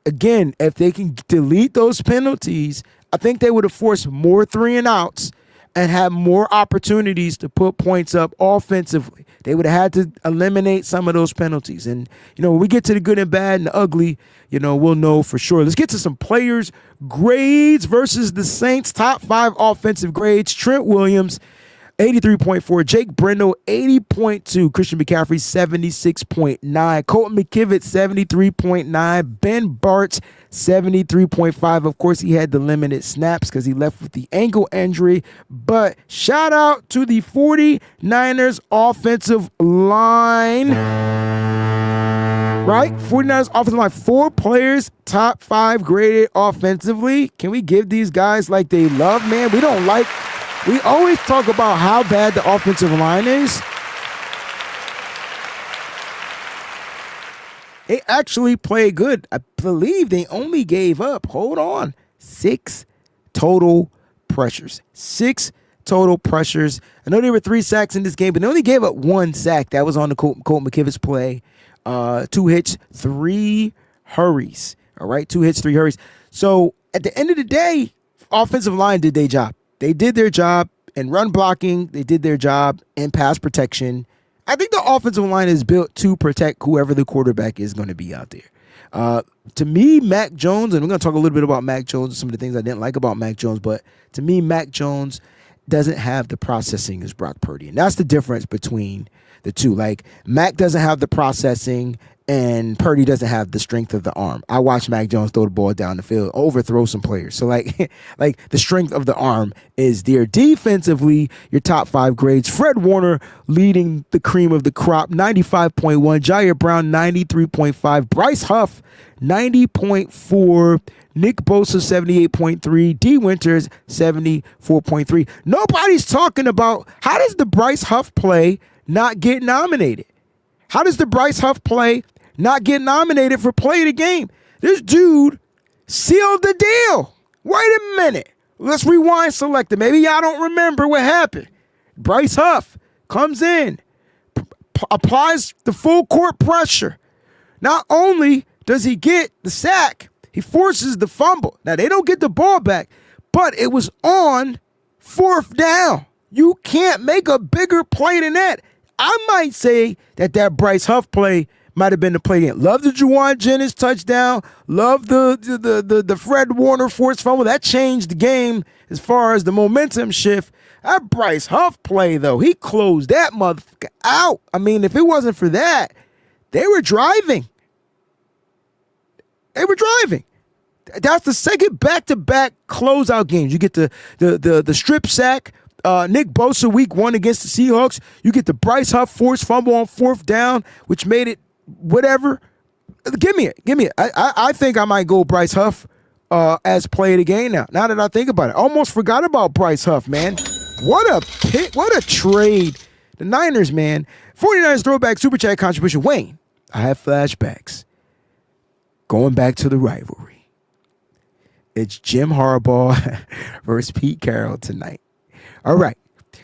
again, if they can delete those penalties, I think they would have forced more 3-and-outs and have more opportunities to put points up offensively. They would have had to eliminate some of those penalties. And, when we get to the good and bad and the ugly, we'll know for sure. Let's get to some players' grades versus the Saints' top 5 offensive grades. Trent Williams, 83.4. Jake Brendel, 80.2. Christian McCaffrey, 76.9. Colton McKivitz, 73.9. Ben Bartz, 73.5. Of course, he had the limited snaps because he left with the ankle injury. But shout out to the 49ers offensive line. Right? 49ers offensive line. 4 players, top 5 graded offensively. Can we give these guys like they love, man? We always talk about how bad the offensive line is. They actually played good. I believe they only gave up, 6 total pressures. 6 total pressures. I know there were 3 sacks in this game, but they only gave up 1 sack. That was on the Colton McKivitz play. 2 hits, 3 hurries. All right, 2 hits, 3 hurries. So at the end of the day, offensive line did their job. They did their job in run blocking. They did their job in pass protection. I think the offensive line is built to protect whoever the quarterback is going to be out there. To me, Mac Jones, and we're going to talk a little bit about Mac Jones and some of the things I didn't like about Mac Jones, but to me, Mac Jones doesn't have the processing as Brock Purdy. And that's the difference between the two. Like, Mac doesn't have the processing and Purdy doesn't have the strength of the arm. I watched Mac Jones throw the ball down the field, overthrow some players. So like the strength of the arm is there. Defensively, your top 5 grades. Fred Warner leading the cream of the crop, 95.1. Jair Brown, 93.5. Bryce Huff, 90.4. Nick Bosa, 78.3. D. Winters, 74.3. Nobody's talking about how does the Bryce Huff play not get nominated? How does the Bryce Huff play not get nominated for play of the game? This dude sealed the deal. Wait a minute. Let's rewind selector. Maybe y'all don't remember what happened. Bryce Huff comes in, applies the full court pressure. Not only does he get the sack, he forces the fumble. Now, they don't get the ball back, but it was on 4th down. You can't make a bigger play than that. I might say that Bryce Huff play might have been the play game. Love the Juwan Jennings touchdown. Love the Fred Warner forced fumble. That changed the game as far as the momentum shift. That Bryce Huff play, though, he closed that motherfucker out. I mean, if it wasn't for that, they were driving. That's the second back-to-back closeout games. You get the strip sack, Nick Bosa week 1 against the Seahawks. You get the Bryce Huff forced fumble on 4th down, which made it whatever. Give me it. I think I might go Bryce Huff as play of the game now. Now that I think about it, almost forgot about Bryce Huff, man. What a pick! What a trade! The Niners, man. 49ers throwback super chat contribution. Wayne, I have flashbacks. Going back to the rivalry. It's Jim Harbaugh versus Pete Carroll tonight. All right.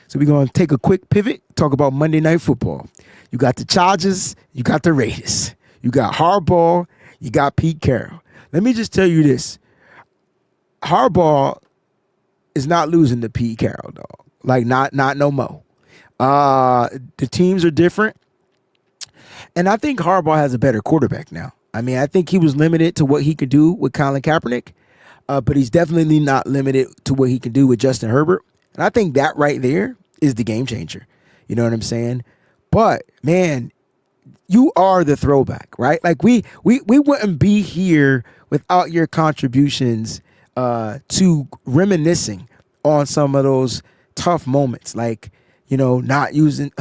So we're going to take a quick pivot, talk about Monday Night Football. You got the Chargers, you got the Raiders. You got Harbaugh, you got Pete Carroll. Let me just tell you this. Harbaugh is not losing to Pete Carroll, dog. Like, not no more. The teams are different. And I think Harbaugh has a better quarterback now. I mean, I think he was limited to what he could do with Colin Kaepernick, but he's definitely not limited to what he can do with Justin Herbert. And I think that right there is the game changer. You know what I'm saying? But, man, you are the throwback, right? Like, we wouldn't be here without your contributions to reminiscing on some of those tough moments. Like, you know, not using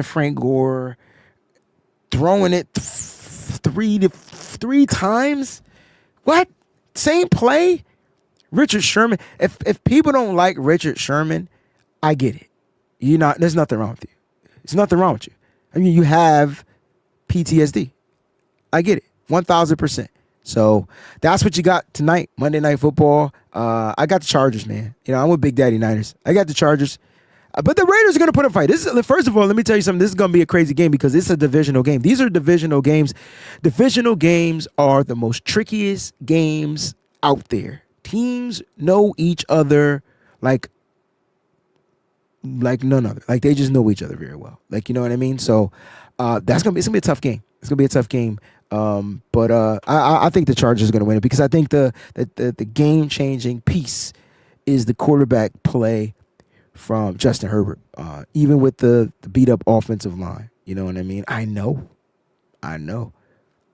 Frank Gore, throwing it three times. What? Same play? Richard Sherman. If people don't like Richard Sherman, I get it. There's nothing wrong with you. There's nothing wrong with you. I mean, you have PTSD. I get it. 1,000%. So that's what you got tonight, Monday Night Football. I got the Chargers, man. You know, I'm with Big Daddy Niners. I got the Chargers. But the Raiders are going to put a fight. First of all, let me tell you something. This is going to be a crazy game because it's a divisional game. These are divisional games. Divisional games are the most trickiest games out there. Teams know each other like none other. Like, they just know each other very well. Like, you know what I mean? So it's gonna be a tough game. It's gonna be a tough game. But I think the Chargers are gonna win it because I think the game changing piece is the quarterback play from Justin Herbert. Even with the beat up offensive line. You know what I mean? I know.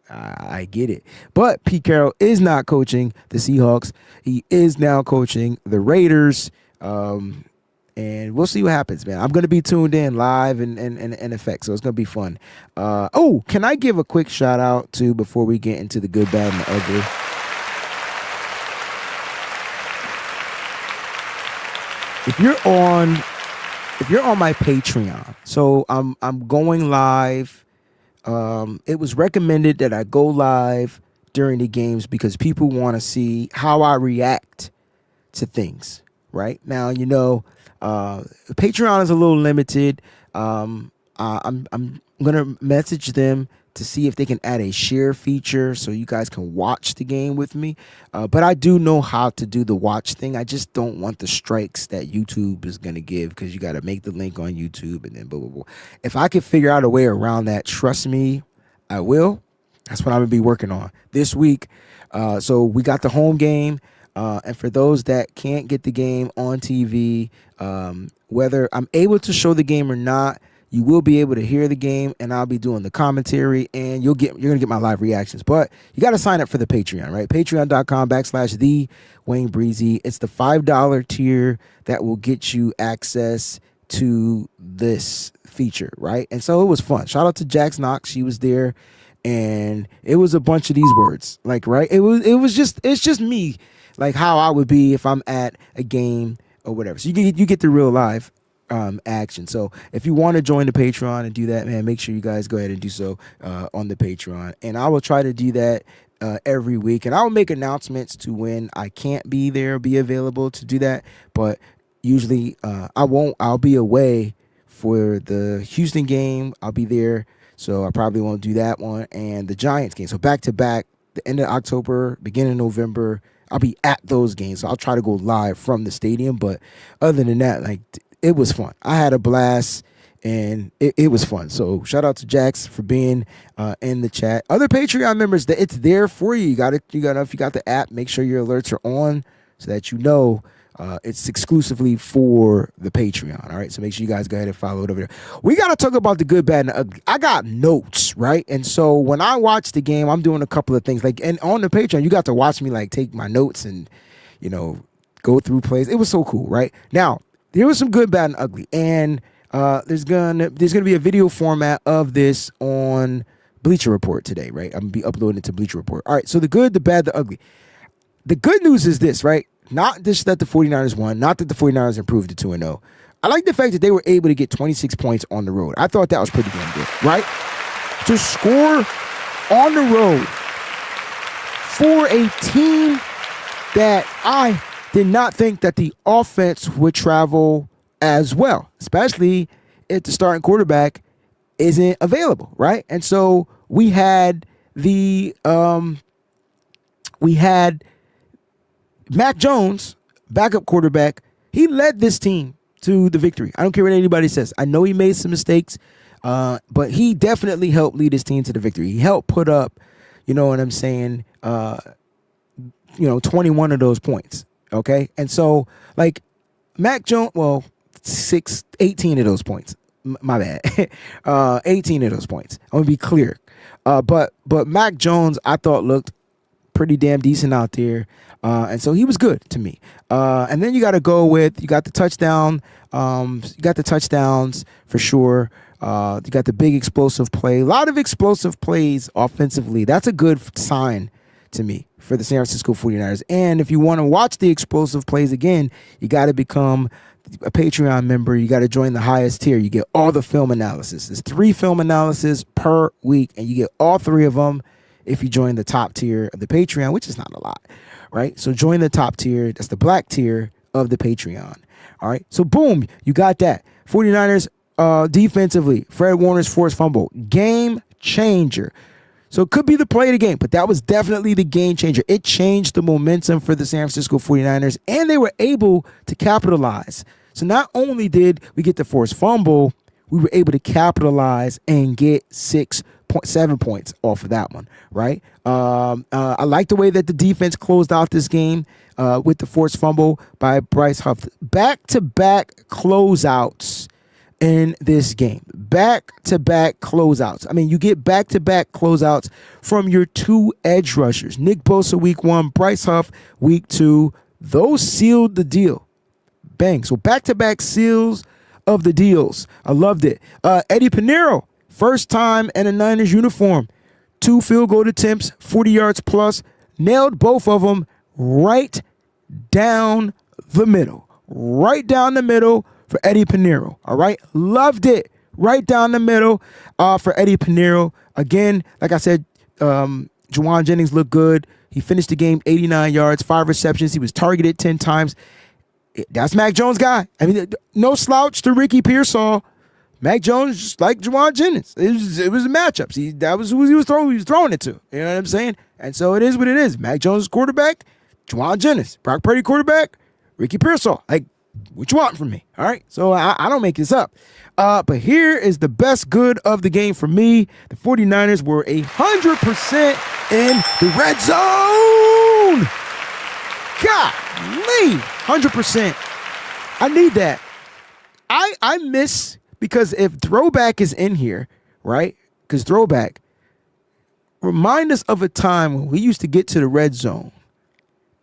I get it. But Pete Carroll is not coaching the Seahawks. He is now coaching the Raiders. And we'll see what happens, man. I'm going to be tuned in live and effect, so it's going to be fun. Can I give a quick shout out to, before we get into the good, bad, and the ugly? If you're on my Patreon, so I'm going live. It was recommended that I go live during the games because people want to see how I react to things. Right now, you know, Patreon is a little limited. I'm gonna message them to see if they can add a share feature so you guys can watch the game with me. But I do know how to do the watch thing. I just don't want the strikes that YouTube is gonna give because you got to make the link on YouTube and then blah blah blah. If I can figure out a way around that, trust me, I will. That's what I'm gonna be working on this week. So we got the home game. And for those that can't get the game on TV, whether I'm able to show the game or not, you will be able to hear the game, and I'll be doing the commentary, and you're gonna get my live reactions. But you got to sign up for the Patreon, right? Patreon.com/the WayneBreezie. It's the $5 tier that will get you access to this feature, right? And so it was fun. Shout out to Jax Knox. She was there. and it was a bunch of these words, like, right? It's just me, like how I would be if I'm at a game or whatever. So you get the real live action. So if you want to join the Patreon and do that, man, make sure you guys go ahead and do so on the Patreon. And I will try to do that every week, and I'll make announcements to when I can't be available to do that. But usually I won't. I'll be away for the Houston game. I'll be there, so I probably won't do that one. And the Giants game. So back to back, the end of October, beginning of November, I'll be at those games. So I'll try to go live from the stadium. But other than that, like, it was fun. I had a blast, and it was fun. So shout out to Jax for being in the chat. Other Patreon members, that it's there for you. You got if you got the app, make sure your alerts are on so that you know it's exclusively for the Patreon. All right, so make sure you guys go ahead and follow it over there. We got to talk about the good, bad, and the ugly. I got notes, right? And so when I watch the game, I'm doing a couple of things. Like, and on the Patreon, you got to watch me like take my notes and, you know, go through plays. It was so cool, right? Now, there was some good, bad, and ugly, and there's gonna be a video format of this on Bleacher Report today, right? I'm gonna be uploading it to Bleacher Report. All right, so the good, the bad, the ugly. The good news is this, right? Not just that the 49ers won, not that the 49ers improved to 2-0. I like the fact that they were able to get 26 points on the road. I thought that was pretty damn good, right? To score on the road for a team that I did not think that the offense would travel as well, especially if the starting quarterback isn't available, right? And so we had Mac Jones, backup quarterback. He led this team to the victory. I don't care what anybody says. I know he made some mistakes, but he definitely helped lead his team to the victory. He helped put up, you know what I'm saying, 21 of those points, okay? And so, like, Mac Jones, well, 18 of those points. My bad. 18 of those points. I want to be clear. But Mac Jones, I thought, looked pretty damn decent out there. And so he was good to me. And then you got to go with, you got the touchdown. You got the touchdowns for sure. You got the big explosive play. A lot of explosive plays offensively. That's a good sign to me for the San Francisco 49ers. And if you want to watch the explosive plays again, you got to become a Patreon member. You got to join the highest tier. You get all the film analysis. There's 3 film analysis per week, and you get all 3 of them if you join the top tier of the Patreon, which is not a lot, right? So join the top tier. That's the black tier of the Patreon. All right. So boom, you got that. 49ers defensively, Fred Warner's forced fumble, game changer. So it could be the play of the game, but that was definitely the game changer. It changed the momentum for the San Francisco 49ers, and they were able to capitalize. So not only did we get the forced fumble, we were able to capitalize and get 6.7 points off of that one, right? I like the way that the defense closed out this game with the forced fumble by Bryce Huff. Back-to-back closeouts in this game. Back-to-back closeouts. I mean, you get back-to-back closeouts from your 2 edge rushers. Nick Bosa week 1, Bryce Huff week 2. Those sealed the deal. Bang. So back-to-back seals of the deals. I loved it. Eddie Pinheiro, first time in a Niners uniform. 2 field goal attempts, 40 yards plus. Nailed both of them right down the middle. Right down the middle for Eddie Pinheiro. All right. Loved it. Right down the middle for Eddie Pinheiro. Again, like I said, Juwan Jennings looked good. He finished the game 89 yards, 5 receptions. He was targeted 10 times. That's Mac Jones' guy. I mean, no slouch to Ricky Pearsall. Mac Jones, just like Juwan Jennings. It was the matchups. That was who he was throwing it to. You know what I'm saying? And so it is what it is. Mac Jones quarterback, Juwan Jennings. Brock Purdy quarterback, Ricky Pearsall. Like, what you want from me? All right? So I don't make this up. But here is the best good of the game for me. The 49ers were 100% in the red zone. Golly, 100%. I need that. I miss, because if Throwback is in here, right? Because Throwback, remind us of a time when we used to get to the red zone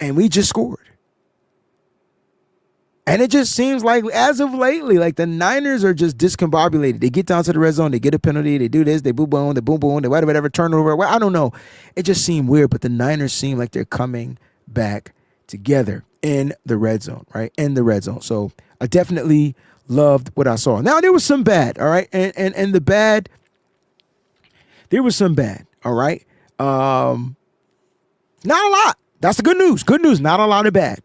and we just scored. And it just seems like, as of lately, like the Niners are just discombobulated. They get down to the red zone, they get a penalty, they do this, they boom, boom, they whatever, turnover. I don't know. It just seemed weird, but the Niners seem like they're coming back together in the red zone, right? In the red zone. So I definitely loved what I saw. Now, there was some bad, all right? And the bad, there was some bad, all right? Not a lot. That's the good news. Good news, not a lot of bad.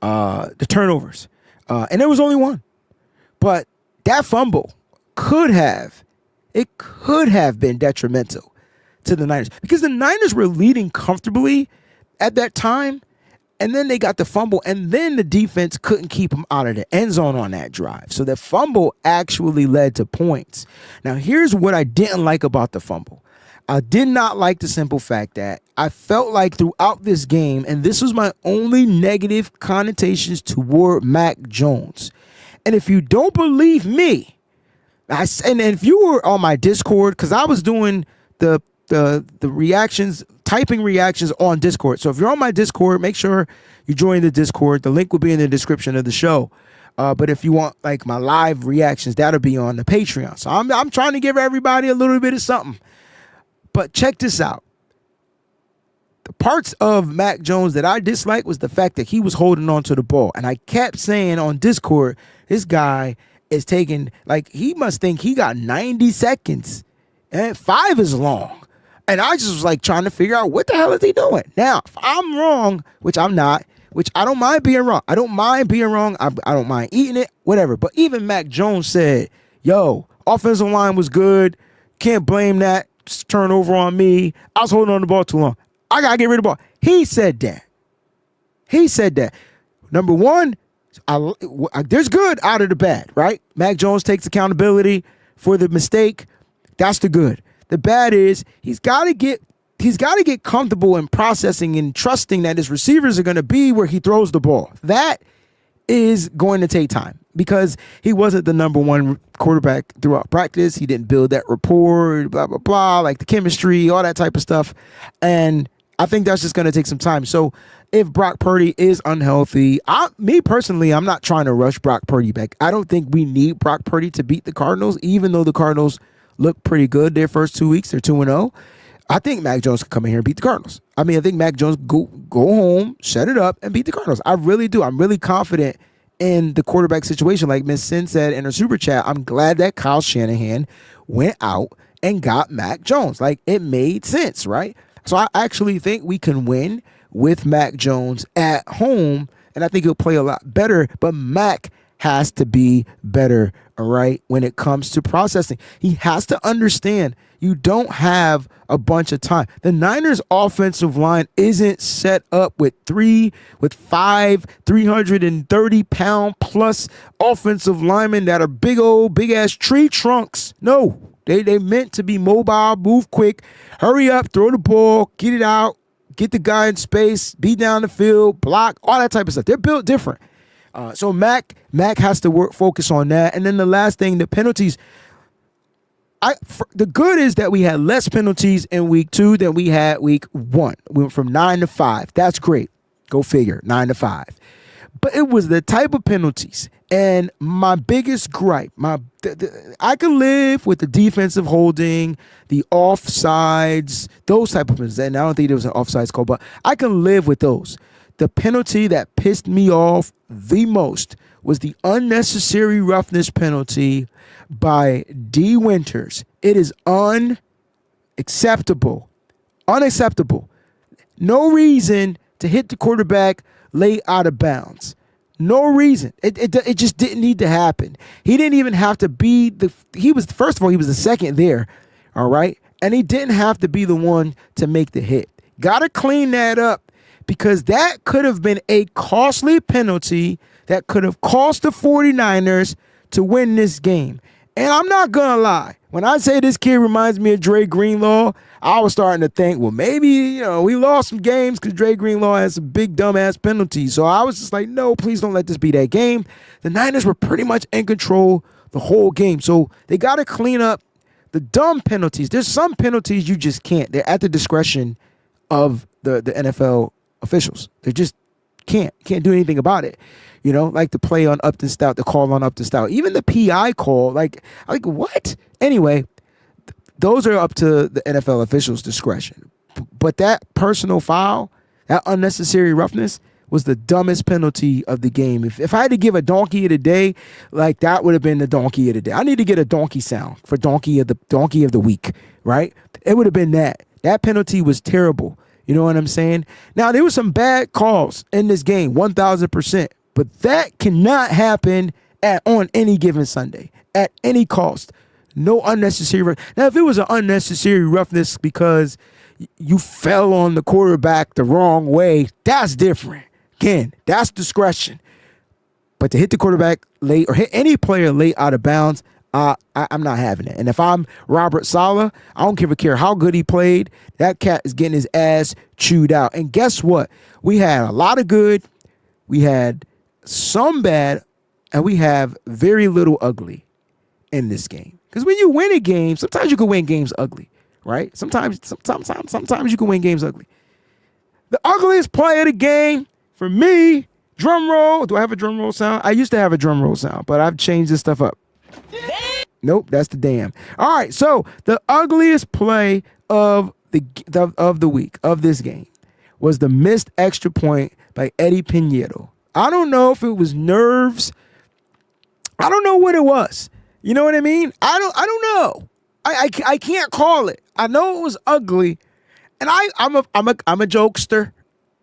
The turnovers. And there was only one. But that fumble could have been detrimental to the Niners. Because the Niners were leading comfortably at that time. And then they got the fumble. And then the defense couldn't keep them out of the end zone on that drive. So the fumble actually led to points. Now, here's what I didn't like about the fumble. I did not like the simple fact that I felt like throughout this game, and this was my only negative connotations toward Mac Jones. And if you don't believe me, and if you were on my Discord, because I was doing the reactions, typing reactions on Discord. So if you're on my Discord, make sure you join the Discord. The link will be in the description of the show. But if you want like my live reactions, that'll be on the Patreon. So I'm trying to give everybody a little bit of something. But check this out. The parts of Mac Jones that I disliked was the fact that he was holding on to the ball. And I kept saying on Discord, this guy is taking, like, he must think he got 90 seconds. And 5 is long. And I just was like trying to figure out what the hell is he doing? Now, if I'm wrong, which I'm not, which I don't mind being wrong. I don't mind being wrong. I don't mind eating it, whatever. But even Mac Jones said, yo, offensive line was good. Can't blame that turnover on me. I was holding on the ball too long. I got to get rid of the ball. He said that. Number one, there's good out of the bad, right? Mac Jones takes accountability for the mistake. That's the good. The bad is he's got to get comfortable in processing and trusting that his receivers are going to be where he throws the ball. That is going to take time because he wasn't the number one quarterback throughout practice. He didn't build that rapport, blah, blah, blah, like the chemistry, all that type of stuff. And I think that's just going to take some time. So if Brock Purdy is unhealthy, me personally, I'm not trying to rush Brock Purdy back. I don't think we need Brock Purdy to beat the Cardinals, even though the Cardinals look pretty good their first 2 weeks. They're 2-0. I think Mac Jones can come in here and beat the Cardinals. I think Mac Jones go home, set it up, and beat the Cardinals. I really do. I'm really confident in the quarterback situation. Like Miss Sin said in her super chat, I'm glad that Kyle Shanahan went out and got Mac Jones. Like, it made sense, right? So I actually think we can win with Mac Jones at home, and I think he'll play a lot better. But Mac has to be better, all right, when it comes to processing. He has to understand you don't have a bunch of time. The Niners offensive line isn't set up with 5 330-pound plus offensive linemen that are big ass tree trunks. No, they meant to be mobile, move quick, hurry up, throw the ball, get it out, get the guy in space, be down the field, block, all that type of stuff. They're built different. So Mac has to focus on that. And then the last thing, the penalties. The good is that we had less penalties in week 2 than we had week 1. We went from 9 to 5. That's great. Go figure, 9 to 5. But it was the type of penalties. And my biggest gripe, I could live with the defensive holding, the offsides, those type of penalties. And I don't think there was an offsides call, but I can live with those. The penalty that pissed me off the most was the unnecessary roughness penalty by D. Winters. It is unacceptable. Unacceptable. No reason to hit the quarterback late out of bounds. No reason. It just didn't need to happen. He didn't even have to be first of all, he was the second there. All right. And he didn't have to be the one to make the hit. Gotta clean that up. Because that could have been a costly penalty that could have cost the 49ers to win this game. And I'm not going to lie. When I say this kid reminds me of Dre Greenlaw, I was starting to think, well, maybe, we lost some games because Dre Greenlaw has some big dumbass penalties. So I was just like, no, please don't let this be that game. The Niners were pretty much in control the whole game. So they got to clean up the dumb penalties. There's some penalties you just can't. They're at the discretion of the NFL officials. Can't do anything about it. Like the play on Upton Stout, the call on Upton Stout, even the PI call, like what? Anyway, those are up to the NFL officials' discretion. But that personal foul, that unnecessary roughness, was the dumbest penalty of the game. If I had to give a donkey of the day, like that would have been the donkey of the day. I need to get a donkey sound for donkey of the week, right? It would have been that. That penalty was terrible. You know what I'm saying? Now, there were some bad calls in this game, 1,000%. But that cannot happen on any given Sunday, at any cost. No unnecessary roughness. Now, if it was an unnecessary roughness because you fell on the quarterback the wrong way, that's different. Again, that's discretion. But to hit the quarterback late or hit any player late out of bounds, I'm not having it. And if I'm Robert Saleh, I don't care how good he played. That cat is getting his ass chewed out. And guess what? We had a lot of good. We had some bad, and we have very little ugly in this game. Because when you win a game, sometimes you can win games ugly, right? Sometimes you can win games ugly. The ugliest play of the game for me, drum roll. Do I have a drum roll sound? I used to have a drum roll sound, but I've changed this stuff up. Nope, that's the damn. All right, so the ugliest play of the week of this game was the missed extra point by Eddie Piñeiro. I don't know if it was nerves. I don't know what it was. You know what I mean? I don't know. I can't call it. I know it was ugly, and I'm a jokester,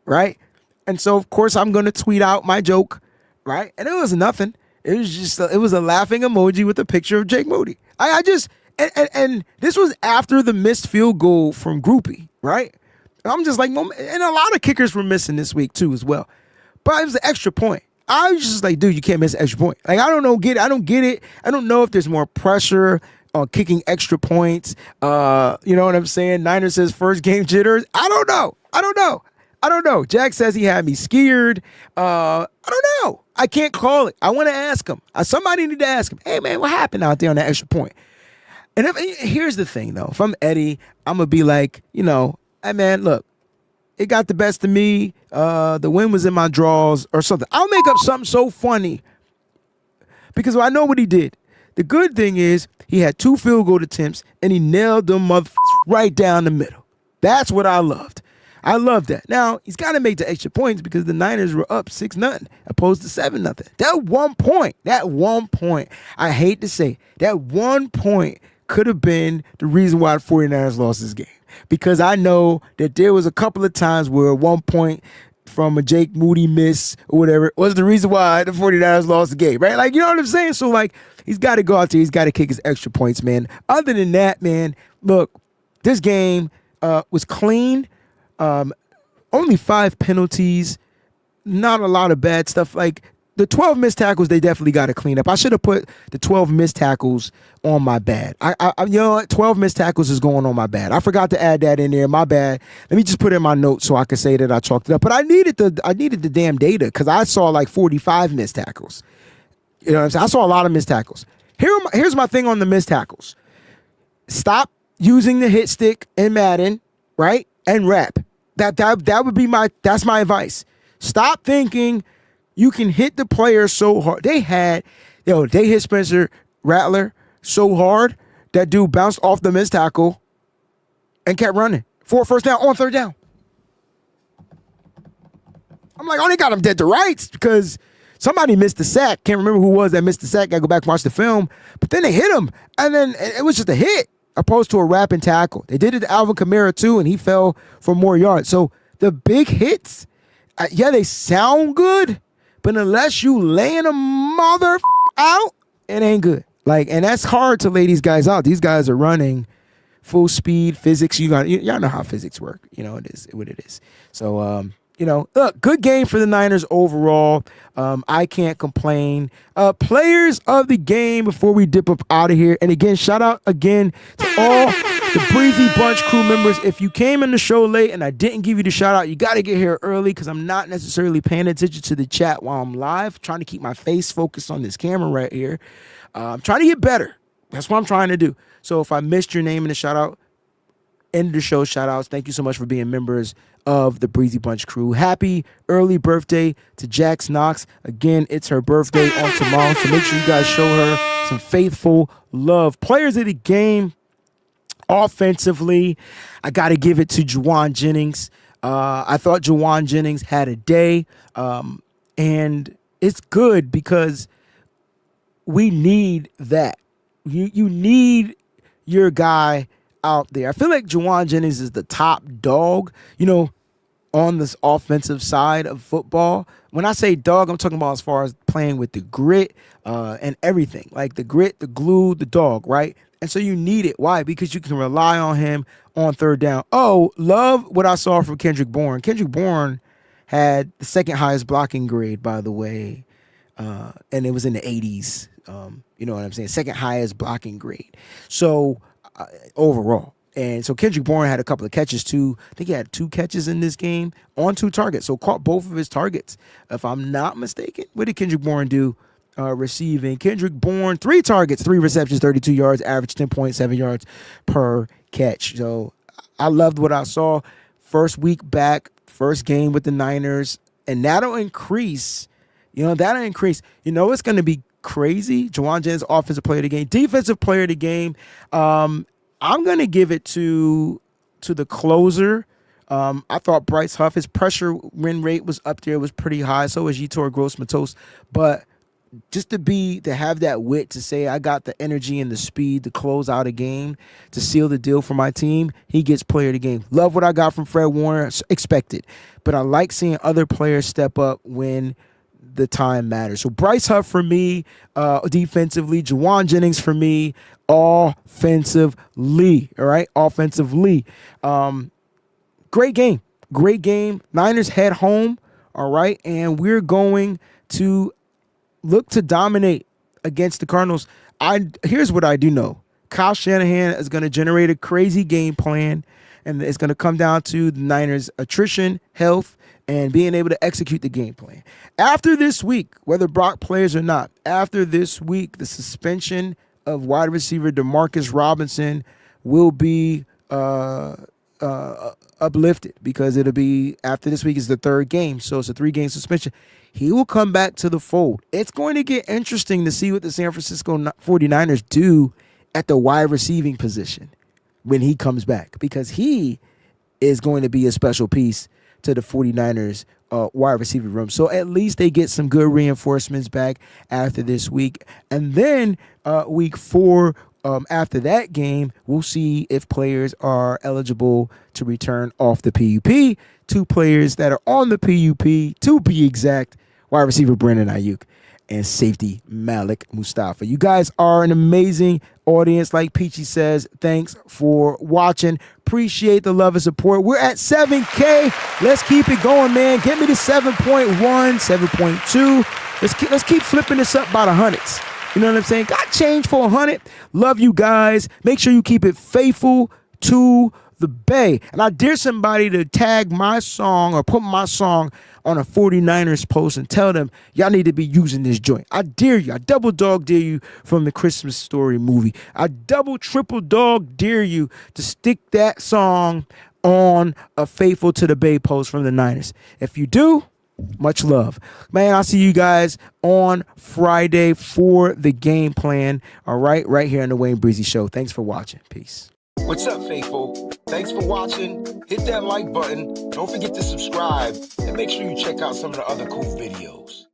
right? And so of course I'm gonna tweet out my joke, right? And it was nothing. It was a laughing emoji with a picture of Jake Moody. And this was after the missed field goal from Groupie, right? And I'm just like, and a lot of kickers were missing this week too as well. But it was an extra point. I was just like, dude, you can't miss an extra point. Like, I don't get it. I don't know if there's more pressure on kicking extra points. You know what I'm saying? Niners says first game jitters. I don't know. Jack says he had me scared. I don't know. I can't call it. I want to ask him. Somebody need to ask him, hey, man, what happened out there on that extra point? And here's the thing, though. If I'm Eddie, I'm going to be like, hey, man, look. It got the best of me. The win was in my draws or something. I'll make up something so funny because I know what he did. The good thing is he had 2 field goal attempts and he nailed them right down the middle. That's what I loved. I love that. Now, he's got to make the extra points because the Niners were up 6-0 opposed to 7-0. That 1 point, I hate to say, that 1 point could have been the reason why the 49ers lost this game. Because I know that there was a couple of times where 1 point from a Jake Moody miss or whatever was the reason why the 49ers lost the game, right? Like, you know what I'm saying? So, like, he's got to go out there. He's got to kick his extra points, man. Other than that, man, look, this game was clean. Only 5 penalties. Not a lot of bad stuff. Like, the 12 missed tackles, they definitely got to clean up. I should have put the 12 missed tackles on my bad. You know what? 12 missed tackles is going on my bad. I forgot to add that in there. My bad. Let me just put it in my notes so I can say that I chalked it up. But I needed the damn data because I saw like 45 missed tackles. You know what I'm saying? I saw a lot of missed tackles. Here's my thing on the missed tackles. Stop using the hit stick in Madden, right? And rep. That would be that's my advice. Stop thinking you can hit the player so hard. They hit Spencer Rattler so hard that dude bounced off the missed tackle and kept running for a first down on third down. I'm like, oh, they got him dead to rights because somebody missed the sack. Can't remember who it was that missed the sack. Got to go back and watch the film. But then they hit him, and then it was just a hit opposed to a wrapping tackle. They did it to Alvin Kamara too, and he fell for more yards. So the big hits, they sound good, but unless you laying a mother out, it ain't good. Like, and that's hard to lay these guys out. These guys are running full speed physics. Y'all know how physics work. You know, it is what it is. So, look, good game for the Niners overall. I can't complain. Players of the game before we dip up out of here. And again, shout out again to all the Breezy Bunch crew members. If you came in the show late and I didn't give you the shout out, you got to get here early because I'm not necessarily paying attention to the chat while I'm live. Trying to keep my face focused on this camera right here. I'm trying to get better. That's what I'm trying to do. So if I missed your name in the shout out, End of the show. Shout outs. Thank you so much for being members of the Breezy Bunch crew. Happy early birthday to Jax Knox. Again, it's her birthday on tomorrow, so make sure you guys show her some faithful love. Players of the game, offensively, I got to give it to Juwan Jennings. I thought Juwan Jennings had a day, and it's good because we need that. You need your guy out there. I feel like Juwan Jennings is the top dog, on this offensive side of football. When I say dog, I'm talking about as far as playing with the grit and everything. Like the grit, the glue, the dog, right? And so you need it. Why? Because you can rely on him on third down. Oh, love what I saw from Kendrick Bourne. Kendrick Bourne had the second highest blocking grade, by the way, and it was in the 80s. You know what I'm saying? Second highest blocking grade. So overall. And so Kendrick Bourne had a couple of catches too. I think he had 2 catches in this game on 2 targets. So caught both of his targets, if I'm not mistaken. What did Kendrick Bourne do receiving? Kendrick Bourne, 3 targets, 3 receptions, 32 yards, average 10.7 yards per catch. So I loved what I saw. First week back, first game with the Niners. And that'll increase. That'll increase. It's going to be crazy. Juwan Jennings, offensive player of the game. Defensive player of the game. I'm going to give it to the closer. I thought Bryce Huff, his pressure win rate was up there. It was pretty high. So was Yetur Gross-Matos. But just to have that wit to say, I got the energy and the speed to close out a game, to seal the deal for my team, he gets player of the game. Love what I got from Fred Warner. Expected. But I like seeing other players step up when the time matters. So Bryce Huff for me, defensively. Juwan Jennings for me, offensively. All right, offensively. Great game. Niners head home. All right, and we're going to look to dominate against the Cardinals. Here's what I do know. Kyle Shanahan is going to generate a crazy game plan, and it's going to come down to the Niners' attrition, health, and being able to execute the game plan. After this week, whether Brock plays or not, after this week, the suspension of wide receiver Demarcus Robinson will be uplifted, because it'll be, after this week is the 3rd game, so it's a 3-game suspension. He will come back to the fold. It's going to get interesting to see what the San Francisco 49ers do at the wide receiving position when he comes back, because he is going to be a special piece to the 49ers wide receiver room. So at least they get some good reinforcements back after this week. And then week 4, after that game, we'll see if players are eligible to return off the PUP. 2 players that are on the PUP, to be exact, wide receiver Brandon Ayuk and safety Malik Mustafa. You guys are an amazing audience. Like Peachy says, thanks for watching. Appreciate the love and support. We're at 7K. Let's keep it going, man. Get me to 7.1, 7.2. Let's keep flipping this up by the hundreds. You know what I'm saying? Got change for 100. Love you guys. Make sure you keep it faithful to the Bay. And I dare somebody to tag my song or put my song on a 49ers post and tell them y'all need to be using this joint. I dare you. I double dog dare you from the Christmas Story movie. I double triple dog dare you to stick that song on a Faithful to the Bay post from the Niners. If you do, much love. Man, I'll see you guys on Friday for the game plan. All right here on the WayneBreezie Show. Thanks for watching. Peace. What's up, faithful? Thanks for watching. Hit that like button. Don't forget to subscribe. And make sure you check out some of the other cool videos.